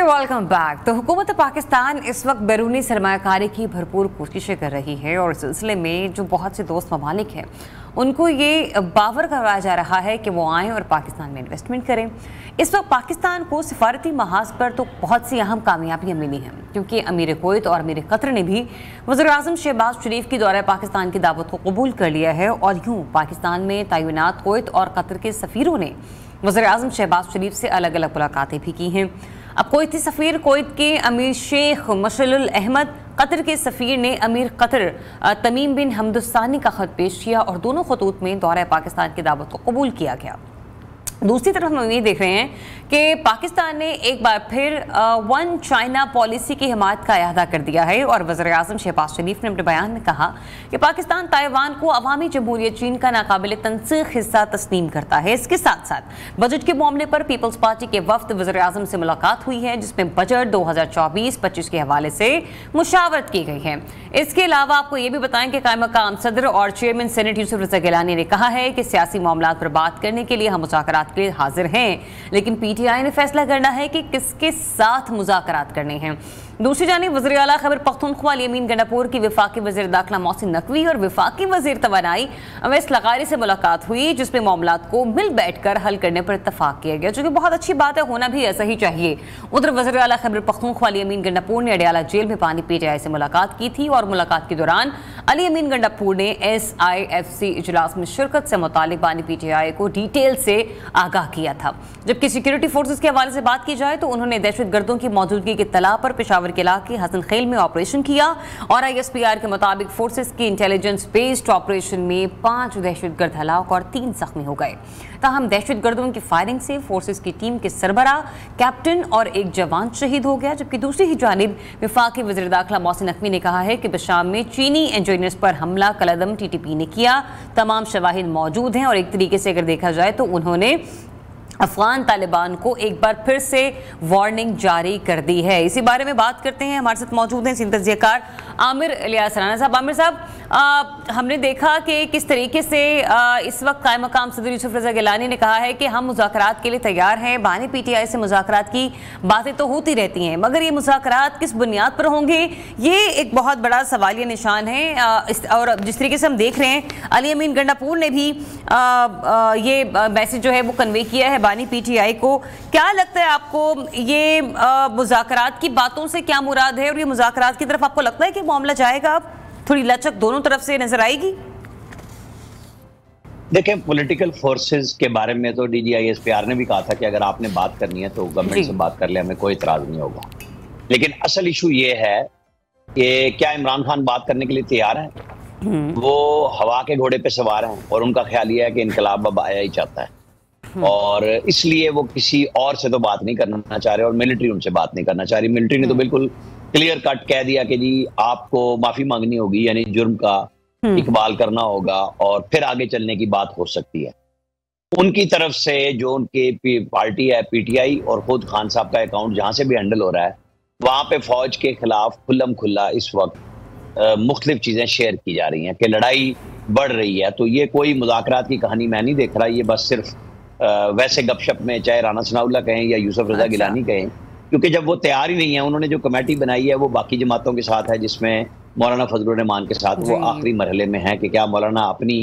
Welcome back. तो हुकूमत पाकिस्तान इस वक्त बैरूनी सरमायाकारी की भरपूर कोशिशें कर रही है, और इस सिलसिले में जो बहुत से दोस्त ममालिक हैं उनको ये बावर करवाया जा रहा है कि वो आएँ और पाकिस्तान में इन्वेस्टमेंट करें। इस वक्त पाकिस्तान को सिफारती महाज पर तो बहुत सी अहम कामयाबियाँ मिली हैं, क्योंकि अमीर कुवैत और अमीर कतर ने भी वज़ीर-ए-आज़म शहबाज शरीफ की दौरे पाकिस्तान की दावत को कबूल कर लिया है, और यूँ पाकिस्तान में तैनात कुवैत और कतर के सफ़ीरों ने वज़ीर-ए-आज़म शहबाज शरीफ से अलग अलग मुलाकातें भी की हैं। अब कुवैती सफ़ीर कुवैत के अमीर शेख मशअल अहमद, कतर के सफ़ीर ने अमीर कतर तमीम बिन हमदुस्तानी का ख़त पेश किया, और दोनों खतूत में दौरा पाकिस्तान की दावत को कबूल किया गया। दूसरी तरफ हम ये देख रहे हैं कि पाकिस्तान ने एक बार फिर वन चाइना पॉलिसी की हिमायत का इरादा कर दिया है, और वज़ीर-ए-आज़म शहबाज शरीफ ने अपने बयान में कहा कि पाकिस्तान ताइवान को अवामी जमहूरियत चीन का नाकाबिल तनसीख हिस्सा तस्लीम करता है। इसके साथ साथ बजट के मामले पर पीपल्स पार्टी के वफ्द वज़ीर-ए-आज़म से मुलाकात हुई है, जिसमें बजट 2024-25 के हवाले से मुशावरत की गई है। इसके अलावा आपको ये भी बताएं कि कायम मकाम सदर और चेयरमैन सेनेट यूसुफ रज़ा गिलानी ने कहा है कि सियासी मामला पर बात करने के लिए हम मुज़ाकरात के लिए हाजिर हैं, लेकिन पीटीआई ने फैसला करना है कि किसके साथ मुज़ाकरात करने हैं। दूसरी जानिब वज़ीर आला खैबर पख्तूनख्वा अली-अमीन गंडापुर की वफाकी वज़ीर दाखिला मोहसिन नकवी और वफाकी वज़ीर तवानाई अवैस लगारी से मुलाकात हुई, जिसमें मामलात को मिल बैठ कर हल करने पर इत्तफाक किया गया, जो कि बहुत अच्छी बात है, होना भी ऐसा ही चाहिए। उधर वज़ीर आला खैबर पख्तूनख्वा अली-अमीन गंडापुर ने अडयाला जेल में पानी पीटीआई से मुलाकात की थी, और मुलाकात के दौरान अली-अमीन गंडापुर ने SIFC इजलास में शिरकत से मुतालिक बानी पीटीआई को डिटेल से आगाह किया था। जबकि सिक्योरिटी फोर्सेज के हवाले से बात की जाए तो उन्होंने दहशत गर्दों की मौजूदगी की इत्तला पर पेशावर के इलाके हसन खेल में ऑपरेशन किया, और ISPR के मुताबिक फोर्सेज की इंटेलिजेंस बेस्ड ऑपरेशन में 5 दहशत गर्द हलाक और 3 जख्मी हो गए। ताहम दहशत गर्दों की फायरिंग से फोर्सेज की टीम के सरबराह, कैप्टन और एक जवान शहीद हो गया। जबकि दूसरी ही जानिब वफाकी वज़ीर दाखिला मोहसिन नकवी ने कहा है कि बशाम में चीनी इंजीनियर्स पर हमला कलदम TTP ने किया, तमाम शवाहिद मौजूद हैं, और एक तरीके से अगर देखा जाए तो उन्होंने अफगान तालिबान को एक बार फिर से वार्निंग जारी कर दी है। इसी बारे में बात करते हैं, हमारे साथ मौजूद हैं सीनियर तजज़ियाकार आमिर इलियास राना साहब। आमिर साहब, हमने देखा कि किस तरीके से इस वक्त कायम मकाम सदर यूसुफ रज़ा गिलानी ने कहा है कि हम मुज़ाकरात के लिए तैयार हैं, बानी पीटीआई से मुज़ाकरात की बातें तो होती रहती हैं, मगर ये मुज़ाकरात किस बुनियाद पर होंगे, ये एक बहुत बड़ा सवालिया निशान है। और जिस तरीके से हम देख रहे हैं, अली-अमीन गंडापुर ने भी ये मैसेज जो है वो कन्वे किया है बानी पीटीआई को। क्या लगता है आपको, ये मुज़ाकरात की बातों से क्या मुराद है, और ये मुज़ाकरात की तरफ आपको लगता है कि मामला जाएगा, थोड़ी लचक दोनों तरफ से नजर आएगी? देखें, पॉलिटिकल फोर्सेस के बारे में तो DG ISPR ने भी कहा था कि अगर आपने बात करनी है तो गवर्नमेंट से बात कर ले, हमें कोई इतराज नहीं होगा। लेकिन असल इशू ये है कि क्या इमरान खान बात करने के लिए तैयार है? वो हवा के घोड़े पे सवार हैं, और उनका ख्याल ये है कि इनकलाब अब आया ही चाहता है, और इसलिए वो किसी और से तो बात नहीं करना चाह रहे, और मिलिट्री उनसे बात नहीं करना चाह रही। मिलिट्री ने तो बिल्कुल क्लियर कट कह दिया कि जी आपको माफी मांगनी होगी, यानी जुर्म का इकबाल करना होगा, और फिर आगे चलने की बात हो सकती है। उनकी तरफ से जो उनकी पार्टी है PTI, और खुद खान साहब का अकाउंट जहां से भी हैंडल हो रहा है, वहां पे फौज के खिलाफ खुल्लम खुल्ला इस वक्त मुख्तलिफ चीजें शेयर की जा रही हैं कि लड़ाई बढ़ रही है। तो ये कोई मुज़ाकरात की कहानी मैं नहीं देख रहा, ये बस सिर्फ वैसे गपशप में, चाहे राना सनाउल्लाह कहें या यूसुफ रज़ा गिलानी कहें, क्योंकि जब वो तैयार ही नहीं है, उन्होंने जो कमेटी बनाई है वो बाकी जमातों के साथ है, जिसमें मौलाना फजलुर रहमान के साथ वो आखिरी मरहले में है कि क्या मौलाना अपनी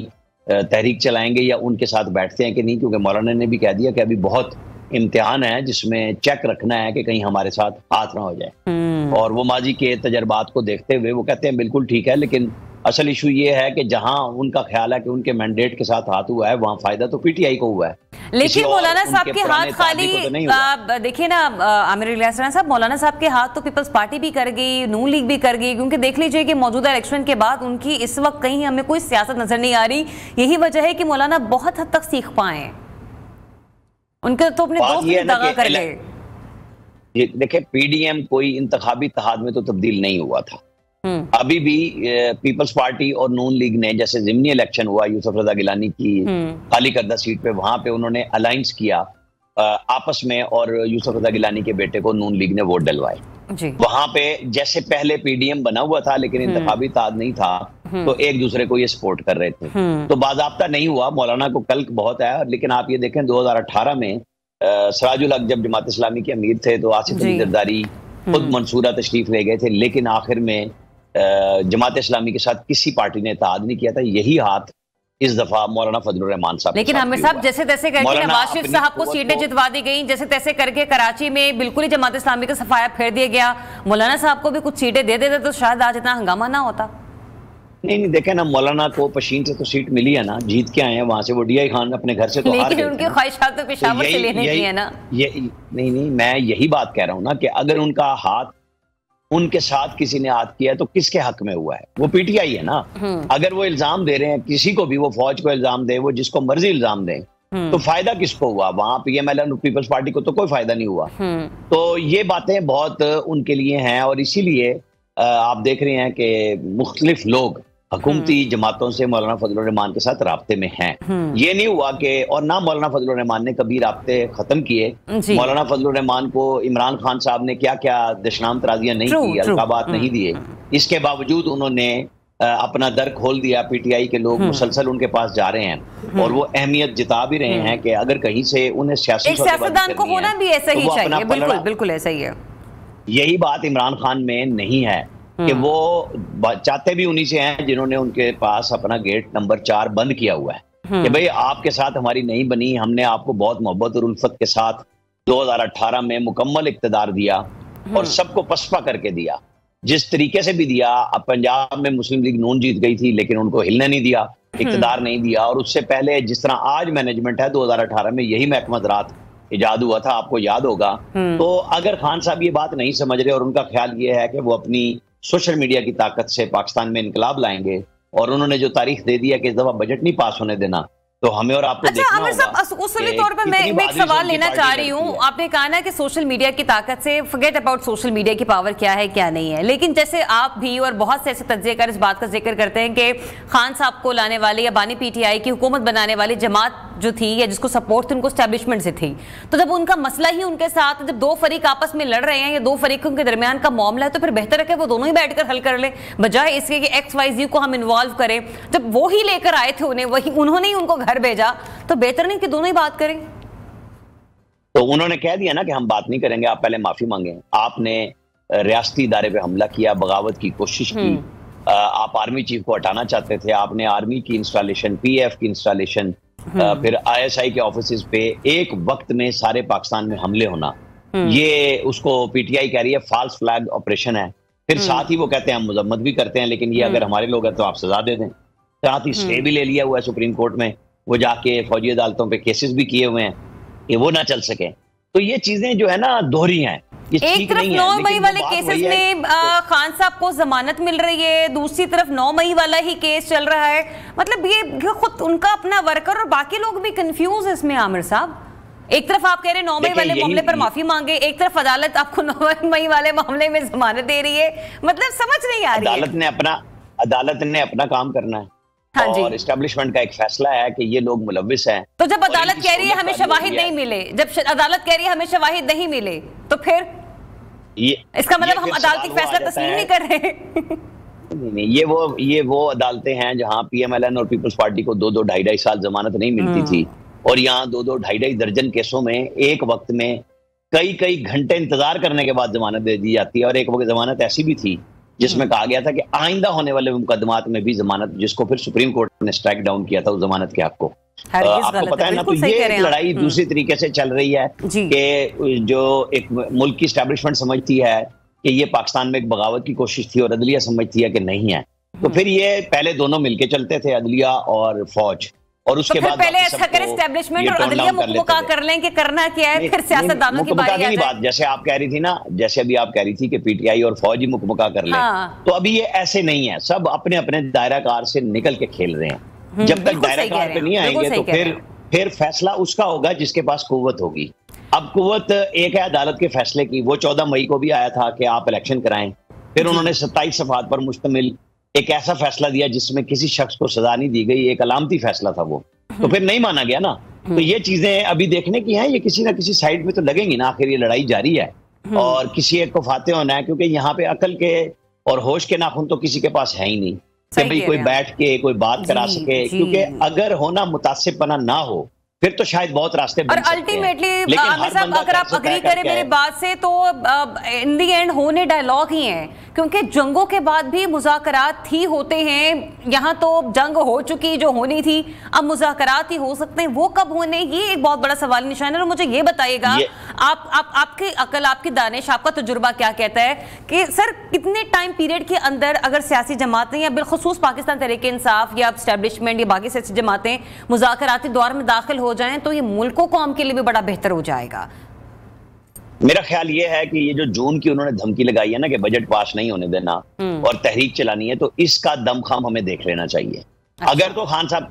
तहरीक चलाएंगे या उनके साथ बैठते हैं कि नहीं, क्योंकि मौलाना ने भी कह दिया कि अभी बहुत इम्तिहान है जिसमें चेक रखना है कि कहीं हमारे साथ हाथ ना हो जाए। और वो माजी के तजर्बात को देखते हुए वो कहते हैं बिल्कुल ठीक है, लेकिन असल इशू ये है कि जहां उनका ख्याल है कि उनके मैंडेट के साथ हाथ हुआ है, वहां फायदा तो PTI को हुआ है। लेकिन मौलाना साहब के हाथ खाली, देखिए ना आमिर इलियास राणा साहब, मौलाना साहब के हाथ तो पीपल्स पार्टी भी कर गई, नून लीग भी कर गई, क्योंकि देख लीजिए कि मौजूदा इलेक्शन के बाद उनकी इस वक्त कहीं हमें कोई सियासत नजर नहीं आ रही। यही वजह है कि मौलाना बहुत हद तक सीख पाए, उनके तो अपने दोस्त भी दगा कर गए। देखिए, पीडीएम कोई इंतखाबी इत्तेहाद में तो तब्दील नहीं हुआ था। अभी भी पीपल्स पार्टी और नून लीग ने, जैसे ज़िमनी इलेक्शन हुआ यूसुफ रजा गिलानी की खाली करदा सीट पे, वहां पे उन्होंने अलायंस किया आपस में, और यूसुफ रजा गिलानी के बेटे को नून लीग ने वोट डलवाए। वहां पे जैसे पहले पीडीएम बना हुआ था लेकिन इंतखाबी इत्तेहाद नहीं था, तो एक दूसरे को ये सपोर्ट कर रहे थे, तो बाज़ाब्ता नहीं हुआ। मौलाना को कल बहुत है, लेकिन आप ये देखें 2018 में सराजुल हक जब जमात इस्लामी के अमीर थे तो आसिफ अली जरदारी खुद मंसूरा तशरीफ ले गए थे, लेकिन आखिर में जमात इस्लामी के साथ किसी पार्टी ने इत्तेहाद नहीं किया था। यही हाथ इस दफा मौलाना फजलुर रहमान साहब, लेकिन आमिर साहब जैसे तैसे करके नवाज शरीफ साहब को सीटें जितवा दी गई, जैसे तैसे करके कराची में बिल्कुल ही जमात इस्लामी का सफाया फेर दिया गया। मौलाना साहब को भी कुछ सीटें दे देते तो शायद आज इतना हंगामा ना होता। नहीं देखे ना, मौलाना को पशीन से तो सीट मिली है ना, जीत के आए हैं वहां से, वो डीआई खान अपने घर से तो हार गए, उनकी ख्वाहिशात तो पेशावर से लेने की है ना। नहीं, मैं यही बात कह रहा हूं ना कि अगर उनका हाथ उनके साथ किसी ने हाथ किया है तो किसके हक में हुआ है? वो पीटीआई है ना। अगर वो इल्जाम दे रहे हैं किसी को भी, वो फौज को इल्जाम दे, वो जिसको मर्जी इल्जाम दे, तो फायदा किसको हुआ? वहां पीएमएल पीपल्स पार्टी को तो कोई फायदा नहीं हुआ। तो ये बातें बहुत उनके लिए हैं, और इसीलिए आप देख रहे हैं कि मुख्तलिफ लोग हुकूमती जमातों से मौलाना फजलुर रहमान के साथ राब्ते में हैं। ये नहीं हुआ कि, और ना मौलाना फजलुर रहमान ने कभी राब्ते खत्म किए। मौलाना फजलुर रहमान को इमरान खान साहब ने क्या क्या दशनाम तराजियां नहीं की, अलकाबात नहीं दिए, इसके बावजूद उन्होंने अपना दर खोल दिया। पीटीआई के लोग मुसलसल उनके पास जा रहे हैं और वो अहमियत जिता भी रहे हैं कि अगर कहीं से उन्हें सियासतदान को होना भी ऐसा ही चाहिए। बिल्कुल बिल्कुल ऐसा ही है। यही बात इमरान खान में नहीं है कि वो चाहते भी उन्हीं से हैं जिन्होंने उनके पास अपना गेट नंबर 4 बंद किया हुआ है कि भाई आपके साथ हमारी नहीं बनी, हमने आपको बहुत मोहब्बत और उल्फत के साथ 2018 में मुकम्मल इक्तदार दिया और सबको पसपा करके दिया, जिस तरीके से भी दिया। अब पंजाब में मुस्लिम लीग नून जीत गई थी लेकिन उनको हिलने नहीं दिया, इक्तदार नहीं दिया। और उससे पहले जिस तरह आज मैनेजमेंट है, 2018 में यही महकमा ज़राअत इजाद हुआ था, आपको याद होगा। तो अगर खान साहब ये बात नहीं समझ रहे और उनका ख्याल ये है कि वो अपनी सोशल मीडिया की ताकत से पाकिस्तान में इनकलाब लाएंगे, और उन्होंने जो तारीख दे दिया कि इस दफा बजट नहीं पास होने देना, तो हमें और आपको देखना होगा। अच्छा उसूली तौर पर मैं एक सवाल लेना चाह रही हूँ। आपने कहा ना कि सोशल मीडिया की ताकत से, फॉरगेट अबाउट सोशल मीडिया की पावर क्या है क्या नहीं है, लेकिन जैसे आप भी और बहुत से ऐसे तज्जिएकार इस बात का जिक्र करते हैं कि खान साहब को लाने वाले या बानी पीटीआई की हुकूमत बनाने वाली जमात जो थी या जिसको सपोर्ट थी उनको एस्टैब्लिशमेंट से थी, तो जब उनका मसला ही उनके साथ, जब दो फरीक आपस में लड़ रहे हैं या दो फरीकों के दरमियान का मामला है, तो फिर बेहतर है कि वो दोनों ही बैठकर हल कर ले, बजाय इसके कि XYZ को हम इन्वॉल्व करें। जब वो ही लेकर आए थे उन्हें, वही उन्होंने ही उनको घर भेजा, तो बेहतर नहीं कि दोनों ही बात करें? तो उन्होंने कह दिया ना कि हम बात नहीं करेंगे, आप पहले माफी मांगे। आपने रियासती इदारे पे हमला किया, बगावत की कोशिश की, आप आर्मी चीफ को हटाना चाहते थे, आपने आर्मी की इंस्टॉलेशन, PF की इंस्टॉलेशन, फिर ISI के ऑफिस पे एक वक्त में सारे पाकिस्तान में हमले होना, ये उसको PTI कह रही है फॉल्स फ्लैग ऑपरेशन है। फिर साथ ही वो कहते हैं हम मजम्मत भी करते हैं, लेकिन ये अगर हमारे लोग हैं तो आप सजा दे दें। साथ ही स्टे भी ले लिया हुआ है सुप्रीम कोर्ट में, वो जाके फौजी अदालतों पे केसेस भी किए हुए हैं कि वो ना चल सके। तो ये चीजें जो है ना दोहरी हैं। एक तरफ 9 मई वाले केसेस में खान साहब को जमानत मिल रही है, दूसरी तरफ 9 मई वाला ही केस चल रहा है। मतलब ये खुद उनका अपना वर्कर और बाकी लोग भी कंफ्यूज है इसमें। आमिर साहब, एक तरफ आप कह रहे हैं 9 मई वाले मामले पर माफी मांगे, एक तरफ अदालत आपको 9 मई वाले मामले में जमानत दे रही है, मतलब समझ नहीं आ रही है। अदालत ने अपना काम करना है। हाँ, और एस्टैब्लिशमेंट का एक फैसला है कि ये लोग मुलविस हैं। तो जब अदालत कह रही है हमें शवाहिद नहीं मिले, जब अदालत कह रही है हमें शवाहिद नहीं मिले, तो फिर इसका मतलब हम अदालती फैसला तस्लीम नहीं कर रहे। नहीं, ये वो अदालतें हैं जहां PMLN और पीपल्स पार्टी को 2-2, 2.5 साल जमानत नहीं मिलती थी, और यहाँ 2-2, 2.5 दर्जन केसों में एक वक्त में कई घंटे इंतजार करने के बाद जमानत दे दी जाती है। और एक वक्त जमानत ऐसी भी थी जिसमें कहा गया था कि आइंदा होने वाले मुकदमात में भी जमानत, जिसको फिर सुप्रीम कोर्ट ने स्ट्राइक डाउन किया था उस जमानत के हक को। आपको पता है ना, तो ये लड़ाई दूसरी तरीके से चल रही है कि जो एक मुल्क की एस्टैब्लिशमेंट समझती है कि ये पाकिस्तान में एक बगावत की कोशिश थी, और अदलिया समझती है कि नहीं है। तो फिर ये पहले दोनों मिलके चलते थे, अदलिया और फौज, और उसके बाद पहले ऐसा करें एस्टेब्लिशमेंट और अदलिया मुकम्मल कर लें कि करना क्या है, फिर सियासतदानों की बारी आ जाए। बात जैसे आप कह रही थी ना, जैसे अभी आप कह रही थी कि पीटीआई और फौज ही मुकम्मल कर ले, तो अभी ये ऐसे नहीं है, सब अपने अपने दायरा कार से निकल के खेल रहे हैं। जब तक दायरा कार पे नहीं आएंगे तो फिर फैसला उसका होगा जिसके पास कुव्वत होगी। अब कुव्वत एक है अदालत के फैसले की, वो 14 मई को भी आया था कि आप इलेक्शन कराएं, फिर उन्होंने 27 सफ़ात पर मुश्तमिल एक ऐसा फैसला दिया जिसमें किसी शख्स को सजा नहीं दी गई, एक अलामती फैसला था वो, तो फिर नहीं माना गया ना। तो ये चीजें अभी देखने की हैं, ये किसी ना किसी साइड में तो लगेंगी ना, आखिर ये लड़ाई जारी है और किसी एक को फाते होना है, क्योंकि यहाँ पे अकल के और होश के नाखून तो किसी के पास है ही नहीं कि भाई कोई बैठ के कोई बात करा सके, क्योंकि अगर होना मुतासिबपना ना हो फिर तो शायद बहुत रास्ते बन सकते हैं। अल्टीमेटली आमिर साहब, अगर आप अग्री करें मेरी बात से, तो इन दी एंड होने डायलॉग ही हैं, क्योंकि जंगों के बाद भी मुज़ाकरात ही होते हैं। यहाँ तो जंग हो चुकी जो होनी थी, अब मुज़ाकरात ही हो सकते हैं, वो कब होने, ये एक बहुत बड़ा सवाल निशान है। और मुझे ये बताइएगा, आपकी अकल, आपकी दानिश, आपका तजुर्बा क्या कहता है कि सर कितने टाइम पीरियड के अंदर अगर सियासी जमातें या बिलखुसूस पाकिस्तान तहरीक इंसाफ या एस्टेब्लिशमेंट या बाकी सियासी जमातें मुज़ाकराती दौर में दाखिल हो जाएं तो ये मुल्क को कौम के लिए भी बड़ा बेहतर हो जाएगा? मेरा ख्याल ये है कि ये जो जून की उन्होंने धमकी लगाई है ना कि बजट पास नहीं होने देना और तहरीक चलानी है, तो इसका दमखम हमें देख लेना चाहिए। अगर तो खान साहब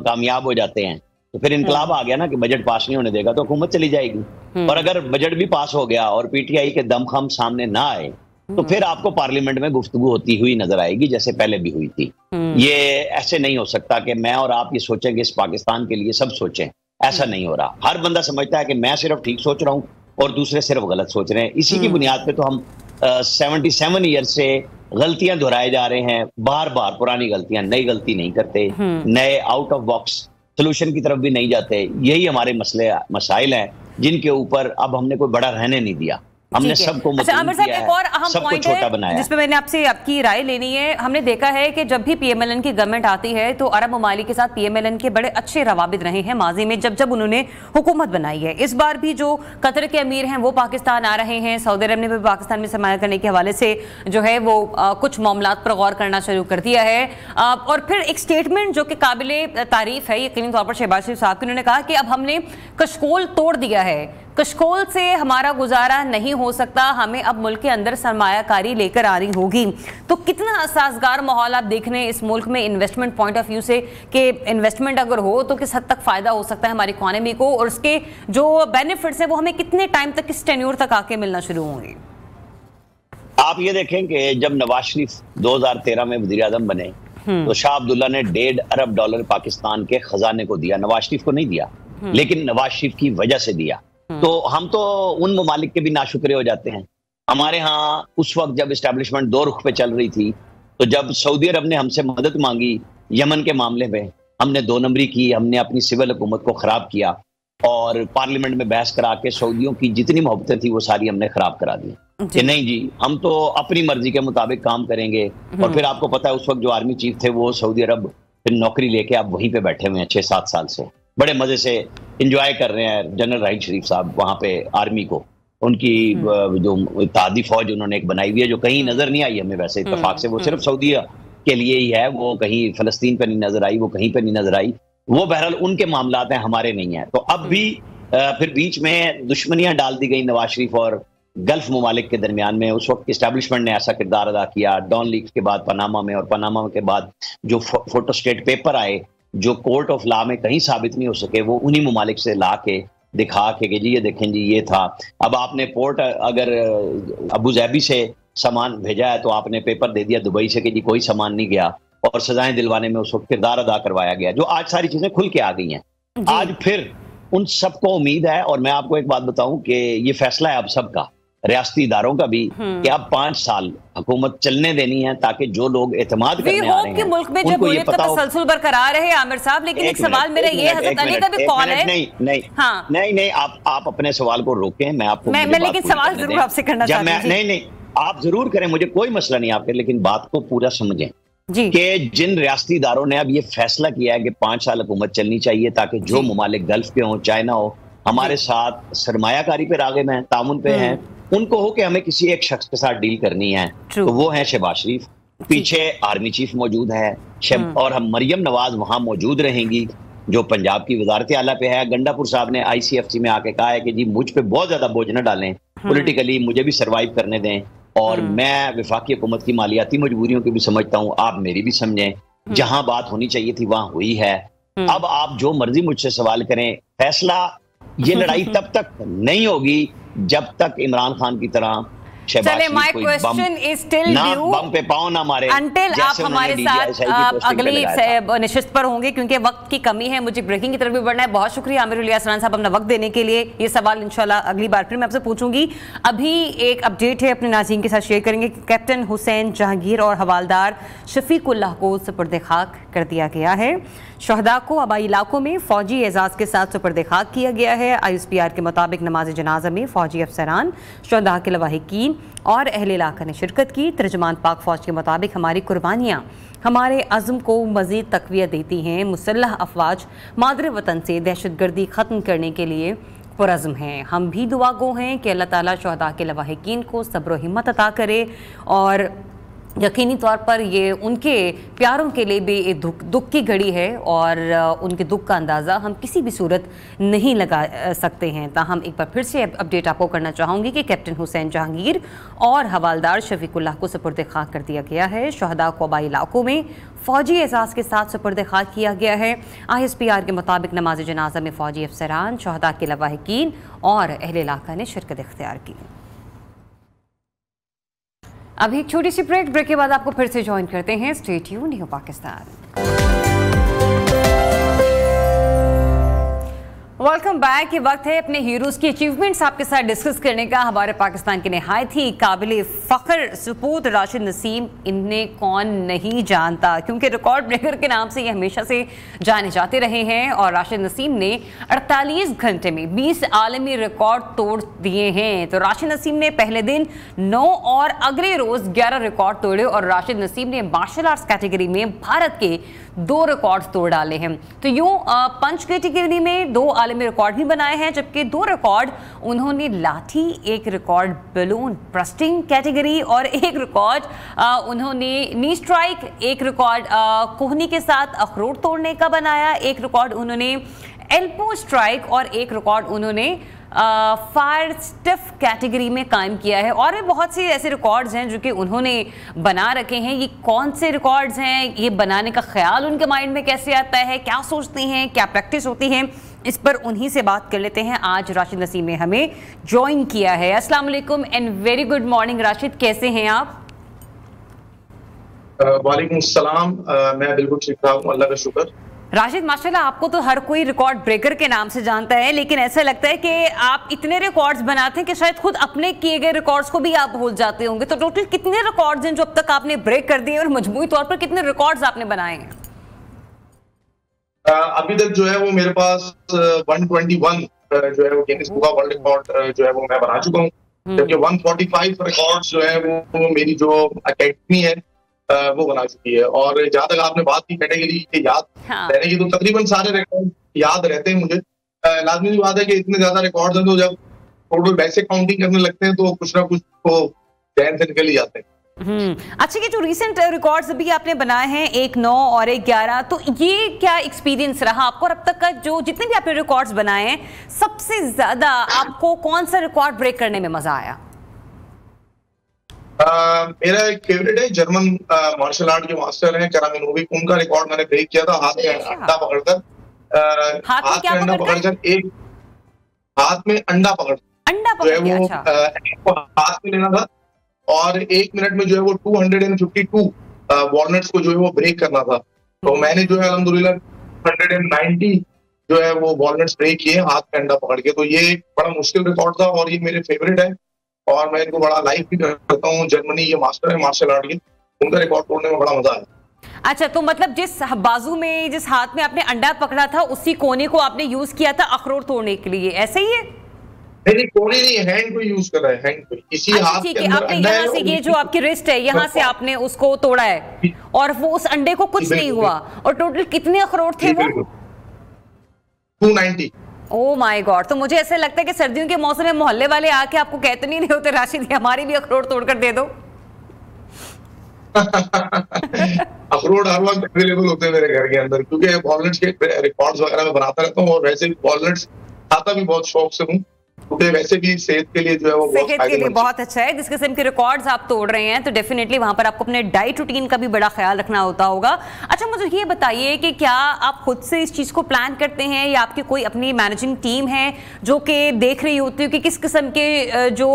कामयाब हो जाते हैं तो फिर इनकलाब आ गया ना कि बजट पास नहीं होने देगा तो हुकूमत चली जाएगी। और अगर बजट भी पास हो गया और पीटीआई के दमखम सामने ना आए तो फिर आपको पार्लियामेंट में गुफ्तगू होती हुई नजर आएगी, जैसे पहले भी हुई थी। ये ऐसे नहीं हो सकता कि मैं और आप ये सोचें कि इस पाकिस्तान के लिए सब सोचें, ऐसा नहीं हो रहा। हर बंदा समझता है कि मैं सिर्फ ठीक सोच रहा हूँ और दूसरे सिर्फ गलत सोच रहे हैं। इसी की बुनियाद पे तो हम 77 ईयर से गलतियां दोहराए जा रहे हैं, बार बार पुरानी गलतियां, नई गलती नहीं करते, नए आउट ऑफ बॉक्स सोल्यूशन की तरफ भी नहीं जाते। यही हमारे मसाइल हैं जिनके ऊपर अब हमने कोई बड़ा रहने नहीं दिया। हमने सबको आमिर साहब, एक और अहम पॉइंट है जिसपे मैंने आपसे आपकी राय लेनी है। हमने देखा है कि जब भी पीएमएलएन की गवर्नमेंट आती है तो अरब ममालिक के साथ पीएमएलएन के बड़े अच्छे रवाबित रहे हैं माजी में, जब जब उन्होंने हुकूमत बनाई है। इस बार भी जो कतर के अमीर हैं वो पाकिस्तान आ रहे हैं, सऊदी अरब ने भी पाकिस्तान में सरमाया करने के हवाले से जो है वो कुछ मामलात पर गौर करना शुरू कर दिया है। और फिर एक स्टेटमेंट जो कि काबिले तारीफ है यकीनी तौर पर शहबाज शरीफ साहब की, उन्होंने कहा कि अब हमने कशकोल तोड़ दिया है, कशकोल से हमारा गुजारा नहीं हो सकता, हमें अब मुल्क के अंदर सरमायाकारी लेकर आनी होगी। तो कितना साजगार माहौल आप देख रहे हैं इस मुल्क में इन्वेस्टमेंट पॉइंट ऑफ व्यू से कि इन्वेस्टमेंट अगर हो तो किस हद तक फायदा हो सकता है हमारी इकोनॉमी को, और उसके जो बेनिफिट्स हैं वो हमें कितने टाइम तक, किस टेन्योर तक आके मिलना शुरू होंगे? आप ये देखें कि जब नवाज शरीफ 2013 में वजीर आजम बने तो शाह अब्दुल्ला ने $1.5 अरब पाकिस्तान के खजाने को दिया, नवाज शरीफ को नहीं दिया, लेकिन नवाज शरीफ की वजह से दिया। तो हम तो उन ममालिक के भी नाशुक्रे हो जाते हैं। हमारे यहाँ उस वक्त जब एस्टेब्लिशमेंट 2 रुख पे चल रही थी, तो जब सऊदी अरब ने हमसे मदद मांगी यमन के मामले में, हमने 2 नंबरी की, हमने अपनी सिविल हुकूमत को खराब किया और पार्लियामेंट में बहस करा के सऊदियों की जितनी मोहब्बतें थी वो सारी हमने खराब करा दी कि नहीं जी हम तो अपनी मर्जी के मुताबिक काम करेंगे। और फिर आपको पता है उस वक्त जो आर्मी चीफ थे वो सऊदी अरब फिर नौकरी लेके आप वहीं पे बैठे हुए हैं 6-7 साल से, बड़े मजे से एंजॉय कर रहे हैं। जनरल राहिल शरीफ साहब वहां पे आर्मी को, उनकी जो इत्तेहादी फौज उन्होंने एक बनाई हुई है जो कहीं नजर नहीं आई हमें वैसे इत्तेफाक से, वो सिर्फ सऊदी के लिए ही है, वो कहीं फलस्तीन पे नहीं नजर आई, वो कहीं पे नहीं नजर आई, वो बहरहाल उनके मामलात हैं, हमारे नहीं है। तो अब भी फिर बीच में दुश्मनियां डाल दी गई नवाज शरीफ और गल्फ ममालिक के दरमियान में। उस वक्त एस्टेब्लिशमेंट ने ऐसा किरदार अदा किया, डॉन लीक्स के बाद पनामा में, और पनामा के बाद जो फोटोस्टेट पेपर आए जो कोर्ट ऑफ लॉ में कहीं साबित नहीं हो सके, वो उन्हीं ममालिक से ला के दिखा के कि जी ये देखें जी ये था। अब आपने पोर्ट अगर अबू धाबी से सामान भेजा है तो आपने पेपर दे दिया दुबई से कि जी कोई सामान नहीं गया, और सजाएं दिलवाने में उस वक्त किरदार अदा करवाया गया, जो आज सारी चीजें खुल के आ गई हैं। आज फिर उन सबको उम्मीद है, और मैं आपको एक बात बताऊं कि ये फैसला है अब सबका, रियासती इदारों का भी, कि अब 5 साल हुकूमत चलने देनी है ताकि जो लोग एतमाद करने आ रहे हैं मुल्क में जमहूरियत का तसलसल बरकरार है। आमिर साहब, लेकिन एक सवाल मेरा ये, हज़रत अली का भी कॉल है। नहीं, आप अपने सवाल को रोकें, मैं आपको लेकिन सवाल जरूर आपसे करना चाहती हूं। नहीं, आप जरूर करें, मुझे कोई मसला नहीं आपके, लेकिन बात को पूरा समझें कि जिन रियासती इदारों ने अब ये फैसला किया है कि 5 साल हुकूमत चलनी चाहिए ताकि जो ममालिक गल्फ के हों, चाइना हो, हमारे साथ सरमायाकारी पे राग़िब हैं, तामुन पे हैं, उनको हो कि हमें किसी एक शख्स के साथ डील करनी है, तो वो है शहबाज शरीफ, पीछे आर्मी चीफ मौजूद है और हम मरियम नवाज वहां मौजूद रहेंगी, जो पंजाब की वजारत आला पे है। गंडापुर साहब ने ICFC में आके कहा है कि जी मुझ पे बहुत ज्यादा बोझ न डालें, पॉलिटिकली मुझे भी सरवाइव करने दें, और मैं वफाकी हुकूमत की मालियाती मजबूरियों को भी समझता हूँ, आप मेरी भी समझें। जहां बात होनी चाहिए थी वहां हुई है। अब आप जो मर्जी मुझसे सवाल करें, फैसला ये लड़ाई तब तक नहीं होगी जब तक इमरान खान की तरह चले, माय क्वेश्चन इज स्टिल ड्यू बम पे पाँव ना मारे अंटिल आप हमारे साथ अगली नशिस्त पर होंगे, क्योंकि वक्त की कमी है, मुझे ब्रेकिंग की तरफ भी बढ़ना है। बहुत शुक्रिया आमिर उल यासरान साहब अपना वक्त देने के लिए। ये सवाल इंशाल्लाह अगली बार फिर मैं आपसे पूछूंगी। अभी एक अपडेट है अपने नाज़रीन के साथ शेयर करेंगे। कैप्टन हुसैन जहांगीर और हवालदार शफीकुल्लाह को सुपुर्द खाक कर दिया गया है। शहदा को आबाई इलाकों में फौजी एजाज के साथ सुपुर्द खाक किया गया है। ISPR के मुताबिक नमाज जनाजा में फौजी अफसरान, शहदा के लवाहिकीन और अहले इलाका ने शिरकत की। तर्जुमान पाक फौज के मुताबिक हमारी कुर्बानियाँ हमारे अज़्म को मज़ीद तक़वियत देती हैं। मुसल्लह अफवाज मादर वतन से दहशतगर्दी ख़त्म करने के लिए पुरज़्म हैं। हम भी दुआ गो हैं कि अल्लाह ताला शहदा के लवाहिकीन को सब्र व हिम्मत अता करे, और यकीनी तौर पर ये उनके प्यारों के लिए भी दुख की घड़ी है, और उनके दुख का अंदाज़ा हम किसी भी सूरत नहीं लगा सकते हैं। ताहम एक बार फिर से अपडेट आपको करना चाहूँगी कि कैप्टन हुसैन जहांगीर और हवालदार शफीकुल्लाह को सुपुर्द खाक कर दिया गया है। शहदा को आबाई इलाकों में फ़ौजी एजाज़ के साथ सुपुर्द खाक किया गया है। ISPR के मुताबिक नमाज जनाजा में फ़ौजी अफसरान, शहदा के लवाहिकीन और अहले इलाका ने शिरकत इख्तियार की। अभी एक छोटी सी ब्रेक के बाद आपको फिर से ज्वाइन करते हैं। Stay tuned, new Pakistan. Welcome back. ये वक्त है अपने हीरोज़ की अचीवमेंट्स आपके साथ डिस्कस करने का। हमारे पाकिस्तान के नहायत ही काबिल फ़ख्र सपूत राशिद नसीम, इन्हें कौन नहीं जानता, क्योंकि रिकॉर्ड ब्रेकर के नाम से ये हमेशा से जाने जाते रहे हैं। और राशिद नसीम ने 48 घंटे में 20 आलमी रिकॉर्ड तोड़ दिए हैं। तो राशिद नसीम ने पहले दिन 9 और अगले रोज़ 11 रिकॉर्ड तोड़े, और राशिद नसीम ने मार्शल आर्ट्स कैटेगरी में भारत के 2 रिकॉर्ड तोड़ डाले हैं। तो यूँ पंच कैटेगरी में 2 आलमी रिकॉर्ड भी बनाए हैं, जबकि 2 रिकॉर्ड उन्होंने लाठी, 1 रिकॉर्ड बलून ब्रस्टिंग कैटेगरी, और 1 रिकॉर्ड उन्होंने नी स्ट्राइक, 1 रिकॉर्ड कोहनी के साथ अखरोट तोड़ने का बनाया, 1 रिकॉर्ड उन्होंने एल्बो स्ट्राइक, और 1 रिकॉर्ड उन्होंने फायर स्टिफ कैटेगरी में कायम किया है। और भी बहुत से ऐसे रिकॉर्ड्स हैं जो कि उन्होंने बना रखे हैं। ये कौन से रिकॉर्ड्स हैं, ये बनाने का ख्याल उनके माइंड में कैसे आता है, क्या सोचते हैं, क्या प्रैक्टिस होती है, इस पर उन्हीं से बात कर लेते हैं। आज राशिद नसीम ने हमें ज्वाइन किया है। अस्सलाम वालेकुम and very good morning Rashid, कैसे हैं आप? वालेकुम सलाम, मैं बिल्कुल ठीक ठाक हूँ, अल्लाह का शुक्र। राशिद माशाल्लाह, आपको तो हर कोई रिकॉर्ड ब्रेकर के नाम से जानता है, लेकिन ऐसा लगता है कि आप इतने रिकॉर्ड्स बनाते हैं कि शायद खुद अपने किए गए रिकॉर्ड्स को भी आप भूल जाते होंगे। तो टोटल कितने रिकॉर्ड्स हैं जो अब तक आपने ब्रेक कर दिए, और मजमूई तौर पर कितने रिकॉर्ड्स आपने बनाए हैं? अभी तक जो है वो मेरे पास 121 जो है वो Guinness book of world record जो है वो मैं बना चुका हूँ, जबकि 145 रिकॉर्ड्स जो है वो मेरी जो अकेडमी है वो बना चुकी है। और जहां तक आपने बात की कैटेगरी के याद रहने की, तो तकरीबन सारे रिकॉर्ड याद रहते हैं मुझे। लाजमी सी बात है कि इतने ज्यादा रिकॉर्ड्स हैं, तो जब टोटल बेसिक काउंटिंग करने लगते हैं तो कुछ ना कुछ तो ध्यान से निकल ही जाते हैं। अच्छा, ये जो रिसेंट रिकॉर्ड्स अभी आपने बनाए हैं, 1 9 और 1 11, तो ये क्या एक्सपीरियंस रहा आपको? और अब तक का जो जितने भी आपने रिकॉर्ड्स बनाए हैं, सबसे ज्यादा आपको कौन सा रिकॉर्ड ब्रेक करने में मजा आया? मेरा एक फेवरेट है, जर्मन मार्शल आर्ट के मास्टर हैं करामिनोविक, उनका रिकॉर्ड मैंने ब्रेक किया था हाथ में अंडा पकड़कर। हाथ में अंडा पकड़कर, एक हाथ में अंडा पकड़ जो है वो हाथ में लेना था, और 1 मिनट में जो है वो 252 वॉलनट्स को जो है वो ब्रेक करना था। तो मैंने जो है अल्हम्दुलिल्लाह 190 जो है वो वॉलनट्स ब्रेक किए हाथ में अंडा पकड़ के। तो ये एक बड़ा मुश्किल रिकॉर्ड था, और ये मेरे फेवरेट है, और मैं इनको बड़ा लाइक भी करता हूँ। जर्मनी ये मास्टर है मार्शल आर्ट के, उनका रिकॉर्ड तोड़ने में बड़ा मजा आया। अच्छा, तो मतलब जिस बाजू में, जिस हाथ में आपने अंडा पकड़ा था, उसी कोने को आपने यूज किया था अखरोट तोड़ने के लिए, ऐसे ही है? नहीं, कोने नहीं, हैंड को यूज कर रहा है, हैंड को। इसी हाथ के अंदर आपने यहाँ से, ये जो आपकी रिस्ट है, यहाँ से आपने उसको तोड़ा है, और वो उस अंडे को कुछ नहीं हुआ। और टोटल कितने अखरोट थे वो? 290। Oh my God. तो मुझे ऐसा लगता है कि सर्दियों के मौसम में मोहल्ले वाले आके आपको कहते नहीं होते राशिद हमारी भी अखरोट तोड़कर दे दो? अखरोट हर वक्त अवेलेबल होते हैं मेरे घर के अंदर, क्योंकि वॉलनट्स के रिकॉर्ड्स वगैरह मैं बनाता रहता हूँ, और वैसे भी वॉलनट्स खाता भी बहुत शौक से हूँ, क्योंकि वैसे भी सेहत के लिए जो है वो सेहत के लिए बहुत अच्छा है। जिस किस्म के रिकॉर्ड्स आप तोड़ रहे हैं तो डेफिनेटली वहां पर आपको अपने डाइट रूटीन का भी बड़ा ख्याल रखना होता होगा। अच्छा, मुझे ये बताइए कि क्या आप खुद से इस चीज़ को प्लान करते हैं या आपकी कोई अपनी मैनेजिंग टीम है जो कि देख रही होती है कि किस किस्म के जो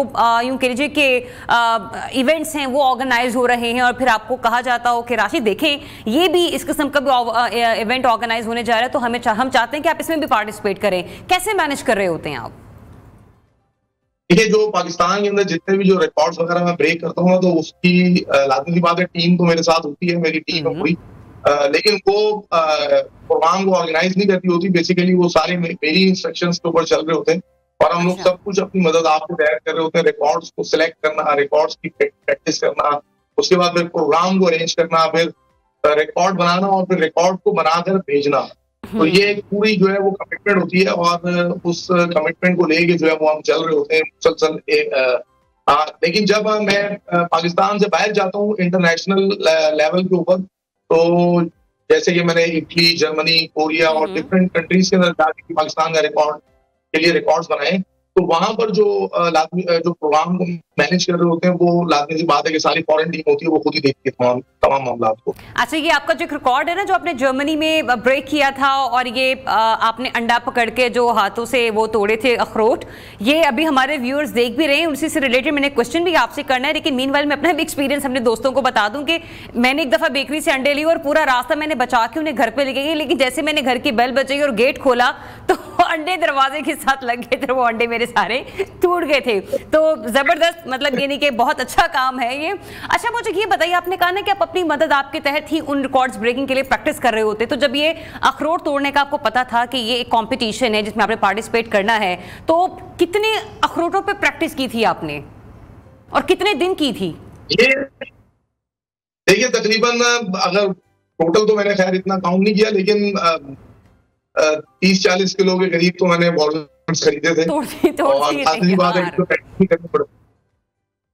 यूं कह लीजिए कि इवेंट्स हैं वो ऑर्गेनाइज हो रहे हैं, और फिर आपको कहा जाता हो कि राशि देखें ये भी इस किस्म का भी इवेंट ऑर्गेनाइज होने जा रहा है, तो हम चाहते हैं कि आप इसमें भी पार्टिसिपेट करें। कैसे मैनेज कर रहे होते हैं आप? देखिए, जो पाकिस्तान के अंदर जितने भी जो रिकॉर्ड्स वगैरह मैं ब्रेक करता हूँ, तो उसकी लाजमी बात है टीम तो मेरे साथ होती है, मेरी टीम है पूरी, लेकिन वो प्रोग्राम को ऑर्गेनाइज नहीं करती होती। बेसिकली वो सारे मेरी इंस्ट्रक्शंस के ऊपर चल रहे होते हैं, और हम लोग सब कुछ अपनी मदद आपको तैयार कर रहे होते हैं। रिकॉर्ड्स को सिलेक्ट करना, रिकॉर्ड्स की प्रैक्टिस करना, उसके बाद फिर प्रोग्राम को अरेंज करना, फिर रिकॉर्ड बनाना, और फिर रिकॉर्ड को बनाकर भेजना। तो ये एक पूरी जो है वो कमिटमेंट होती है, और उस कमिटमेंट को लेके जो है वो हम चल रहे होते हैं मुसलसल। लेकिन जब मैं पाकिस्तान से बाहर जाता हूँ इंटरनेशनल लेवल के ऊपर, तो जैसे कि मैंने इटली, जर्मनी, कोरिया और डिफरेंट कंट्रीज के अंदर जाके पाकिस्तान का रिकॉर्ड के लिए रिकॉर्ड्स बनाए, तो वहां पर जो प्रोग्राम को मैनेज कर रहे होते हैं, वो लाजमी सी बात है कि सारी फॉरेन टीम होती है, वो खुद ही देखती है तमाम मामला को। अच्छा, ये आपका जो रिकॉर्ड है ना जो आपने जर्मनी में ब्रेक किया था, और ये आपने अंडा पकड़ के जो हाथों से वो तोड़े थे अखरोट, ये अभी हमारे व्यूअर्स देख भी रहे हैं, उसी से रिलेटेड मैंने क्वेश्चन भी आपसे करना है। लेकिन मीनवाइल मैं अपना भी एक्सपीरियंस अपने दोस्तों को बता दूं कि मैंने एक दफा बेकरी से अंडे लिए और पूरा रास्ता मैंने बचा के उन्हें घर पे ले गई, लेकिन जैसे मैंने घर की बेल बजाई और गेट खोला तो अंडे दरवाजे के साथ लग गए थे, वो अंडे मेरे सारे टूट गए थे। तो जबरदस्त, मतलब यानी कि बहुत अच्छा काम है ये। अच्छा, मुझे ये बताइए, आपने कहा ना कि आप अपनी मदद आपके तहत ही उन रिकॉर्ड्स ब्रेकिंग के लिए प्रैक्टिस कर रहे होते, तो जब ये अखरोट तोड़ने का आपको पता था कि ये एक कंपटीशन है जिसमें आपने पार्टिसिपेट करना है, तो कितने अखरोटों पे प्रैक्टिस की थी आपने और कितने दिन की थी? देखिए, तकरीबन अगर टोटल तो मैंने खैर इतना काउंट नहीं किया, लेकिन 30-40 किलो के करीब तो मैंने वॉलनट्स खरीदे थे। और आखिरी बात है कि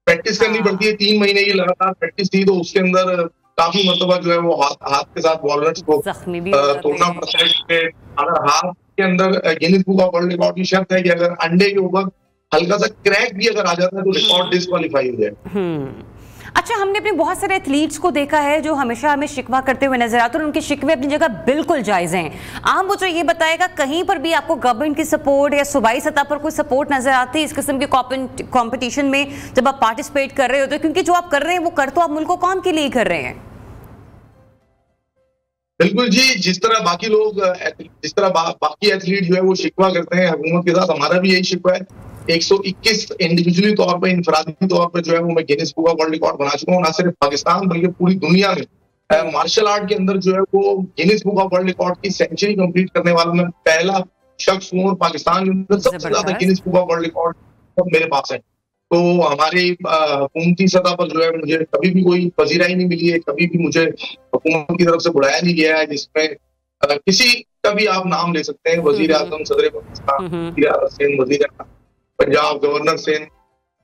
प्रैक्टिस करनी पड़ती है, 3 महीने की लगातार प्रैक्टिस थी, तो उसके अंदर काफी मरतबा जो है वो हाथ के साथ वॉलनट्स को तोड़ना पड़ता है। अगर हाथ के अंदर Guinness book of world record की शर्त है कि अगर अंडे के ऊपर हल्का सा क्रैक भी अगर आ जाता है तो रिकॉर्ड डिस्क्वालीफाई हो जाए। अच्छा, हमने अपने बहुत सारे एथलीट्स को देखा है जो हमेशा हमें शिकवा करते हुए नजर आते हैं, और उनके शिकवे अपनी जगह बिल्कुल जायज हैं। आप मुझे ये बताएगा, कहीं पर भी आपको गवर्नमेंट की सपोर्ट या सूबाई सतह पर कोई सपोर्ट नजर आती है इस किस्म के कंपटीशन में जब आप पार्टिसिपेट कर रहे होते हैं? क्योंकि जो आप कर रहे हैं वो कर तो आप मुल्क को कौम के लिए कर रहे हैं। बिल्कुल जी, जिस तरह बाकी लोग, जिस तरह बाकी एथलीट जो है वो शिकवा करते हैं हुकूमत के साथ, हमारा भी यही शिकवा है। 121 इंडिविजुअली तौर पर, इंफरादी तौर पर जो है वो मैं Guinness book of world record बना चुका हूँ, ना सिर्फ पाकिस्तान बल्कि पूरी दुनिया में। मार्शल आर्ट के अंदर जो है वो Guinness book of world record की सेंचुरी कंप्लीट करने वाला मैं पहला शख्स हूँ, और पाकिस्तान के अंदर सबसे ज्यादा Guinness book of world record मेरे पास है। तो हमारी हुकूमती सतह पर जो है मुझे कभी भी कोई पजीराई नहीं मिली है, कभी भी मुझे हुकूमत की तरफ से बुलाया नहीं गया है, जिसमें किसी का भी आप नाम ले सकते हैं, वजीर आजम, सदर पाकिस्तान, वजीर पंजाब, गवर्नर से,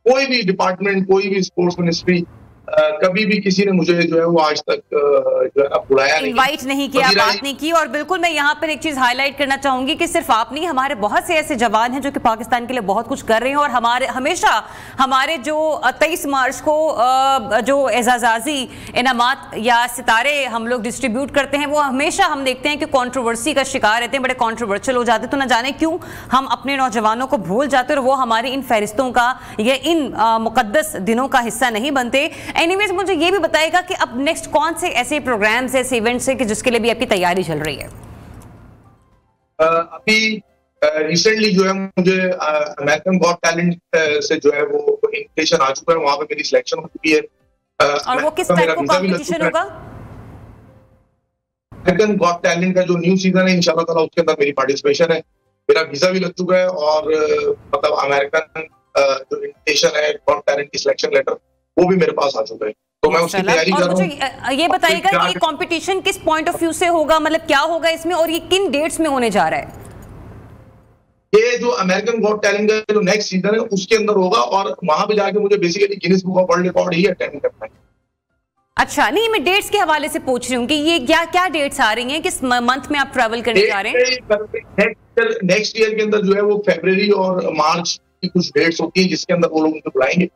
कोई भी डिपार्टमेंट, कोई भी स्पोर्ट्स मिनिस्ट्री, कभी भी किसी ने मुझे जो है वो आज तक जो है बुलाया नहीं, इनवाइट नहीं किया, बात नहीं की। और बिल्कुल मैं यहाँ पर एक चीज हाईलाइट करना चाहूंगी कि सिर्फ आप नहीं, हमारे बहुत से ऐसे जवान हैं जो कि पाकिस्तान के लिए बहुत कुछ कर रहे हैं, और हमेशा हमारे जो 23 मार्च को जो एजाज़ी इनामात या सितारे हम लोग डिस्ट्रीब्यूट करते हैं, वो हमेशा हम देखते हैं कि कंट्रोवर्सी का शिकार रहते हैं, बड़े कंट्रोवर्शियल हो जाते हैं। तो न जाने क्यों हम अपने नौजवानों को भूल जाते हैं और वो हमारी इन फहरिस्तों का या इन मुकद्दस दिनों का हिस्सा नहीं बनते। एनीवेज, मुझे ये भी बताएगा कि अब नेक्स्ट कौन से ऐसे प्रोग्राम्स, ऐसे इवेंट्स हैं कि जिसके लिए भी आपकी तैयारी चल रही है? अभी रिसेंटली जो है मुझे अमेरिकन गॉट टैलेंट से जो है वो इन्विटेशन आ चुका है, वहां पे मेरी सिलेक्शन हो चुकी है। और वो किस टाइप का कॉम्पिटिशन होगा? अमेरिकन गॉट टैलेंट का जो न्यू सीजन है इंशाल्लाह ताला, उसके अंदर मेरी पार्टिसिपेशन है। मेरा वीजा भी लग चुका है, और मतलब अमेरिकन जो इन्विटेशन है, गॉट टैलेंट की सिलेक्शन लेटर, वो भी मेरे पास आ चुका है। तो मैं उसकी तैयारी कर रहा हूं। मुझे ये बताइएगा कि ये कंपटीशन किस पॉइंट ऑफ व्यू से होगा, मतलब क्या होगा इसमें, और ये किन डेट्स में होने जा रहा है? ये जो अमेरिकन गॉट टैलेंट का जो नेक्स्ट सीजन है उसके अंदर होगा, और वहां पे जाके मुझे basically Guinness book of world record he attend करना है। अच्छा, नहीं मैं डेट्स के हवाले से पूछ रही हूँ कि ये क्या क्या डेट्स आ रही हैं, किस मंथ में आप ट्रैवल करने जा रहे हैं? नेक्स्ट ईयर के अंदर जो है वो फरवरी और मार्च की कुछ डेट्स होती है जिसके अंदर वो लोग उनको बुलाएंगे।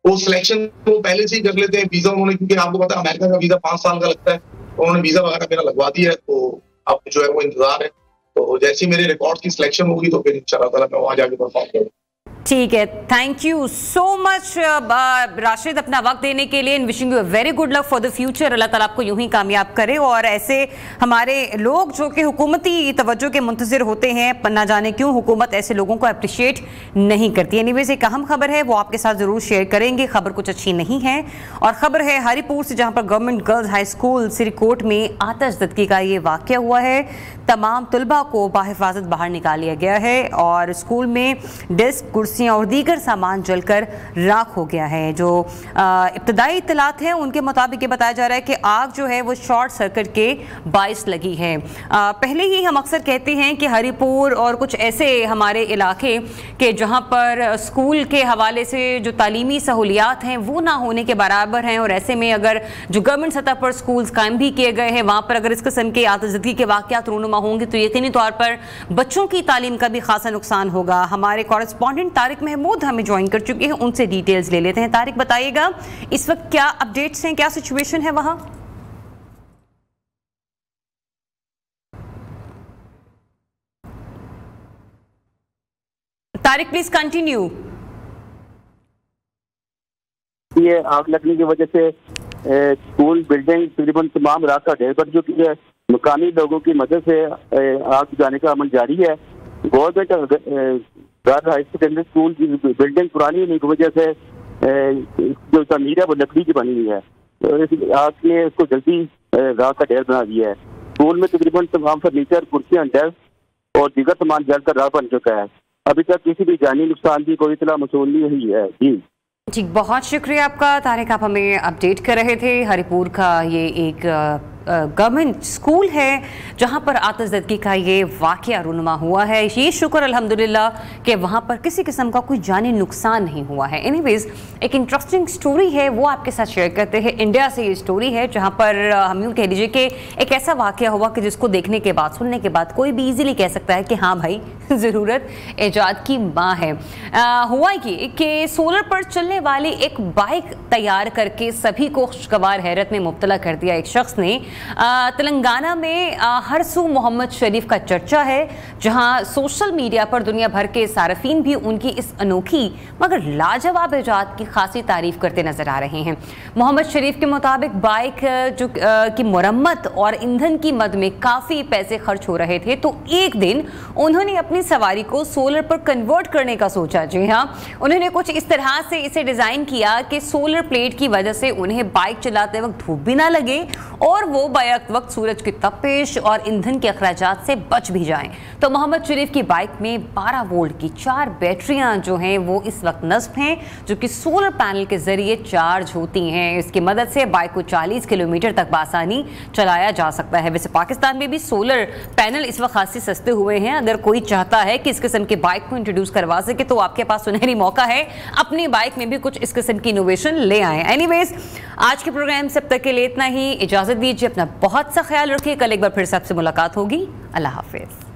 वो सिलेक्शन वो पहले से ही कर लेते हैं। वीजा उन्होंने, क्योंकि आपको पता है अमेरिका का वीजा 5 साल का लगता है, तो उन्होंने वीजा वगैरह मेरा लगवा दिया है, तो अब जो है वो इंतजार है। तो जैसे ही मेरे रिकॉर्ड की सिलेक्शन होगी तो फिर इंशाल्लाह ताला मैं वहां जाके परफॉर्म करूंगा। ठीक है, thank you so much Rashid अपना वक्त देने के लिए। Wishing you very good luck for the future. Allah Taala आपको यूं ही कामयाब करे। और ऐसे हमारे लोग जो कि हुकूमती तवज्जो के मुंतज़िर होते हैं, ना जाने क्यों हुकूमत ऐसे लोगों को अप्रिशिएट नहीं करती। एनीवेज एक अहम खबर है, वो आपके साथ ज़रूर शेयर करेंगे। खबर कुछ अच्छी नहीं है और ख़बर है हरिपुर से, जहाँ पर government girls high school Sirkot में आतिशज़दगी का ये वाक़या हुआ है। तमाम तलबा को बाहिफाजत बाहर निकाल लिया गया है और स्कूल में डेस्क, कुर्सियाँ और दीगर सामान जलकर राख हो गया है। जो इब्तदाई इत्तलात हैं उनके मुताबिक ये बताया जा रहा है कि आग जो है वो शॉर्ट सर्किट के बाइस लगी है। पहले ही हम अक्सर कहते हैं कि हरिपुर और कुछ ऐसे हमारे इलाके के जहाँ पर स्कूल के हवाले से जो तालीमी सहूलियात हैं वो ना होने के बराबर हैं, और ऐसे में अगर जो गवर्नमेंट सतह पर स्कूल्स कायम भी किए गए हैं वहाँ पर अगर इस किस्म के आतिशज़दगी के वाक़यात रूनुमा होंगे तो यकीनी तौर पर बच्चों की तालीम का भी खासा नुकसान होगा। हमारे कॉरेस्पॉन्डेंट तारिक महमूद हमें ज्वाइन कर चुके हैं, उनसे डिटेल्स ले लेते हैं। तारिक बताइएगा इस वक्त क्या अपडेट्स हैं, क्या सिचुएशन है वहां? Tariq please continue. ये आग लगने की वजह से स्कूल बिल्डिंग तकरीबन तमाम रात का ढेर बढ़ चुकी है। मकानी लोगों की मदद से आग बुझाने का अमल जारी है। Government girls high secondary school की बिल्डिंग पुरानी होने की वजह से जो तमीर है वो लकड़ी की बनी हुई है, तो आग ने उसको जल्दी रात का ढेर बना दिया है। स्कूल में तकरीबन तमाम फर्नीचर, कुर्सियाँ, डेस्क और दीगर सामान जलकर राख बन चुका है। अभी तक किसी भी जानी नुकसान की कोई इतला मसूल नहीं हुई है। जी, बहुत शुक्रिया आपका तारिक, आप हमें अपडेट कर रहे थे। हरिपुर का ये एक गवर्नमेंट स्कूल है जहां पर आतिशज़दगी का ये वाक़या रूनुमा हुआ है। ये शुक्र अल्हम्दुलिल्लाह कि वहां पर किसी किस्म का कोई जानी नुकसान नहीं हुआ है। एनीवेज एक इंटरेस्टिंग स्टोरी है वो आपके साथ शेयर करते हैं। इंडिया से ये स्टोरी है जहां पर हम यूँ कह लीजिए कि एक ऐसा वाक़या हुआ कि जिसको देखने के बाद, सुनने के बाद कोई भी ईजिली कह सकता है कि हाँ भाई ज़रूरत ईजाद की माँ है। हुआ ये कि सोलर पर चलने वाली एक बाइक तैयार करके सभी को खुशगवार हैरत में मुब्तला कर दिया एक शख्स ने। तेलंगाना में हरसू मोहम्मद शरीफ का चर्चा है, जहां सोशल मीडिया पर दुनिया भर के सारफीन भी उनकी इस अनोखी मगर लाजवाब इजाद की खासी तारीफ करते नजर आ रहे हैं। मोहम्मद शरीफ के मुताबिक बाइक जो की मुरम्मत और ईंधन की मद में काफ़ी पैसे खर्च हो रहे थे, तो एक दिन उन्होंने अपनी सवारी को सोलर पर कन्वर्ट करने का सोचा। जी हाँ, उन्होंने कुछ इस तरह से इसे डिज़ाइन किया कि सोलर प्लेट की वजह से उन्हें बाइक चलाते वक्त धूप भी ना लगे और वो बैक वक्त सूरज की तपिश और ईंधन के अखराजात से बच भी जाएं। तो मोहम्मद शरीफ की बाइक में 12 वोल्ट की 4 बैटरियां जो हैं वो इस वक्त नस्ब हैं, जो कि सोलर पैनल के जरिए चार्ज होती हैं। इसकी मदद से बाइक को 40 किलोमीटर तक बासानी चलाया जा सकता है। वैसे पाकिस्तान में भी सोलर पैनल इस वक्त खासी सस्ते हुए हैं। अगर कोई चाहता है कि इस किस्म की बाइक को इंट्रोड्यूस करवा सके तो आपके पास सुनहरी मौका है, अपनी बाइक में भी कुछ इस किस्म की इनोवेशन ले आए। एनीवेज आज के प्रोग्राम से अब तक के लिए इतना ही। इजाजत दीजिए, अपना बहुत सा ख्याल रखिए। कल एक बार फिर से आपसे मुलाकात होगी। अल्लाह हाफिज।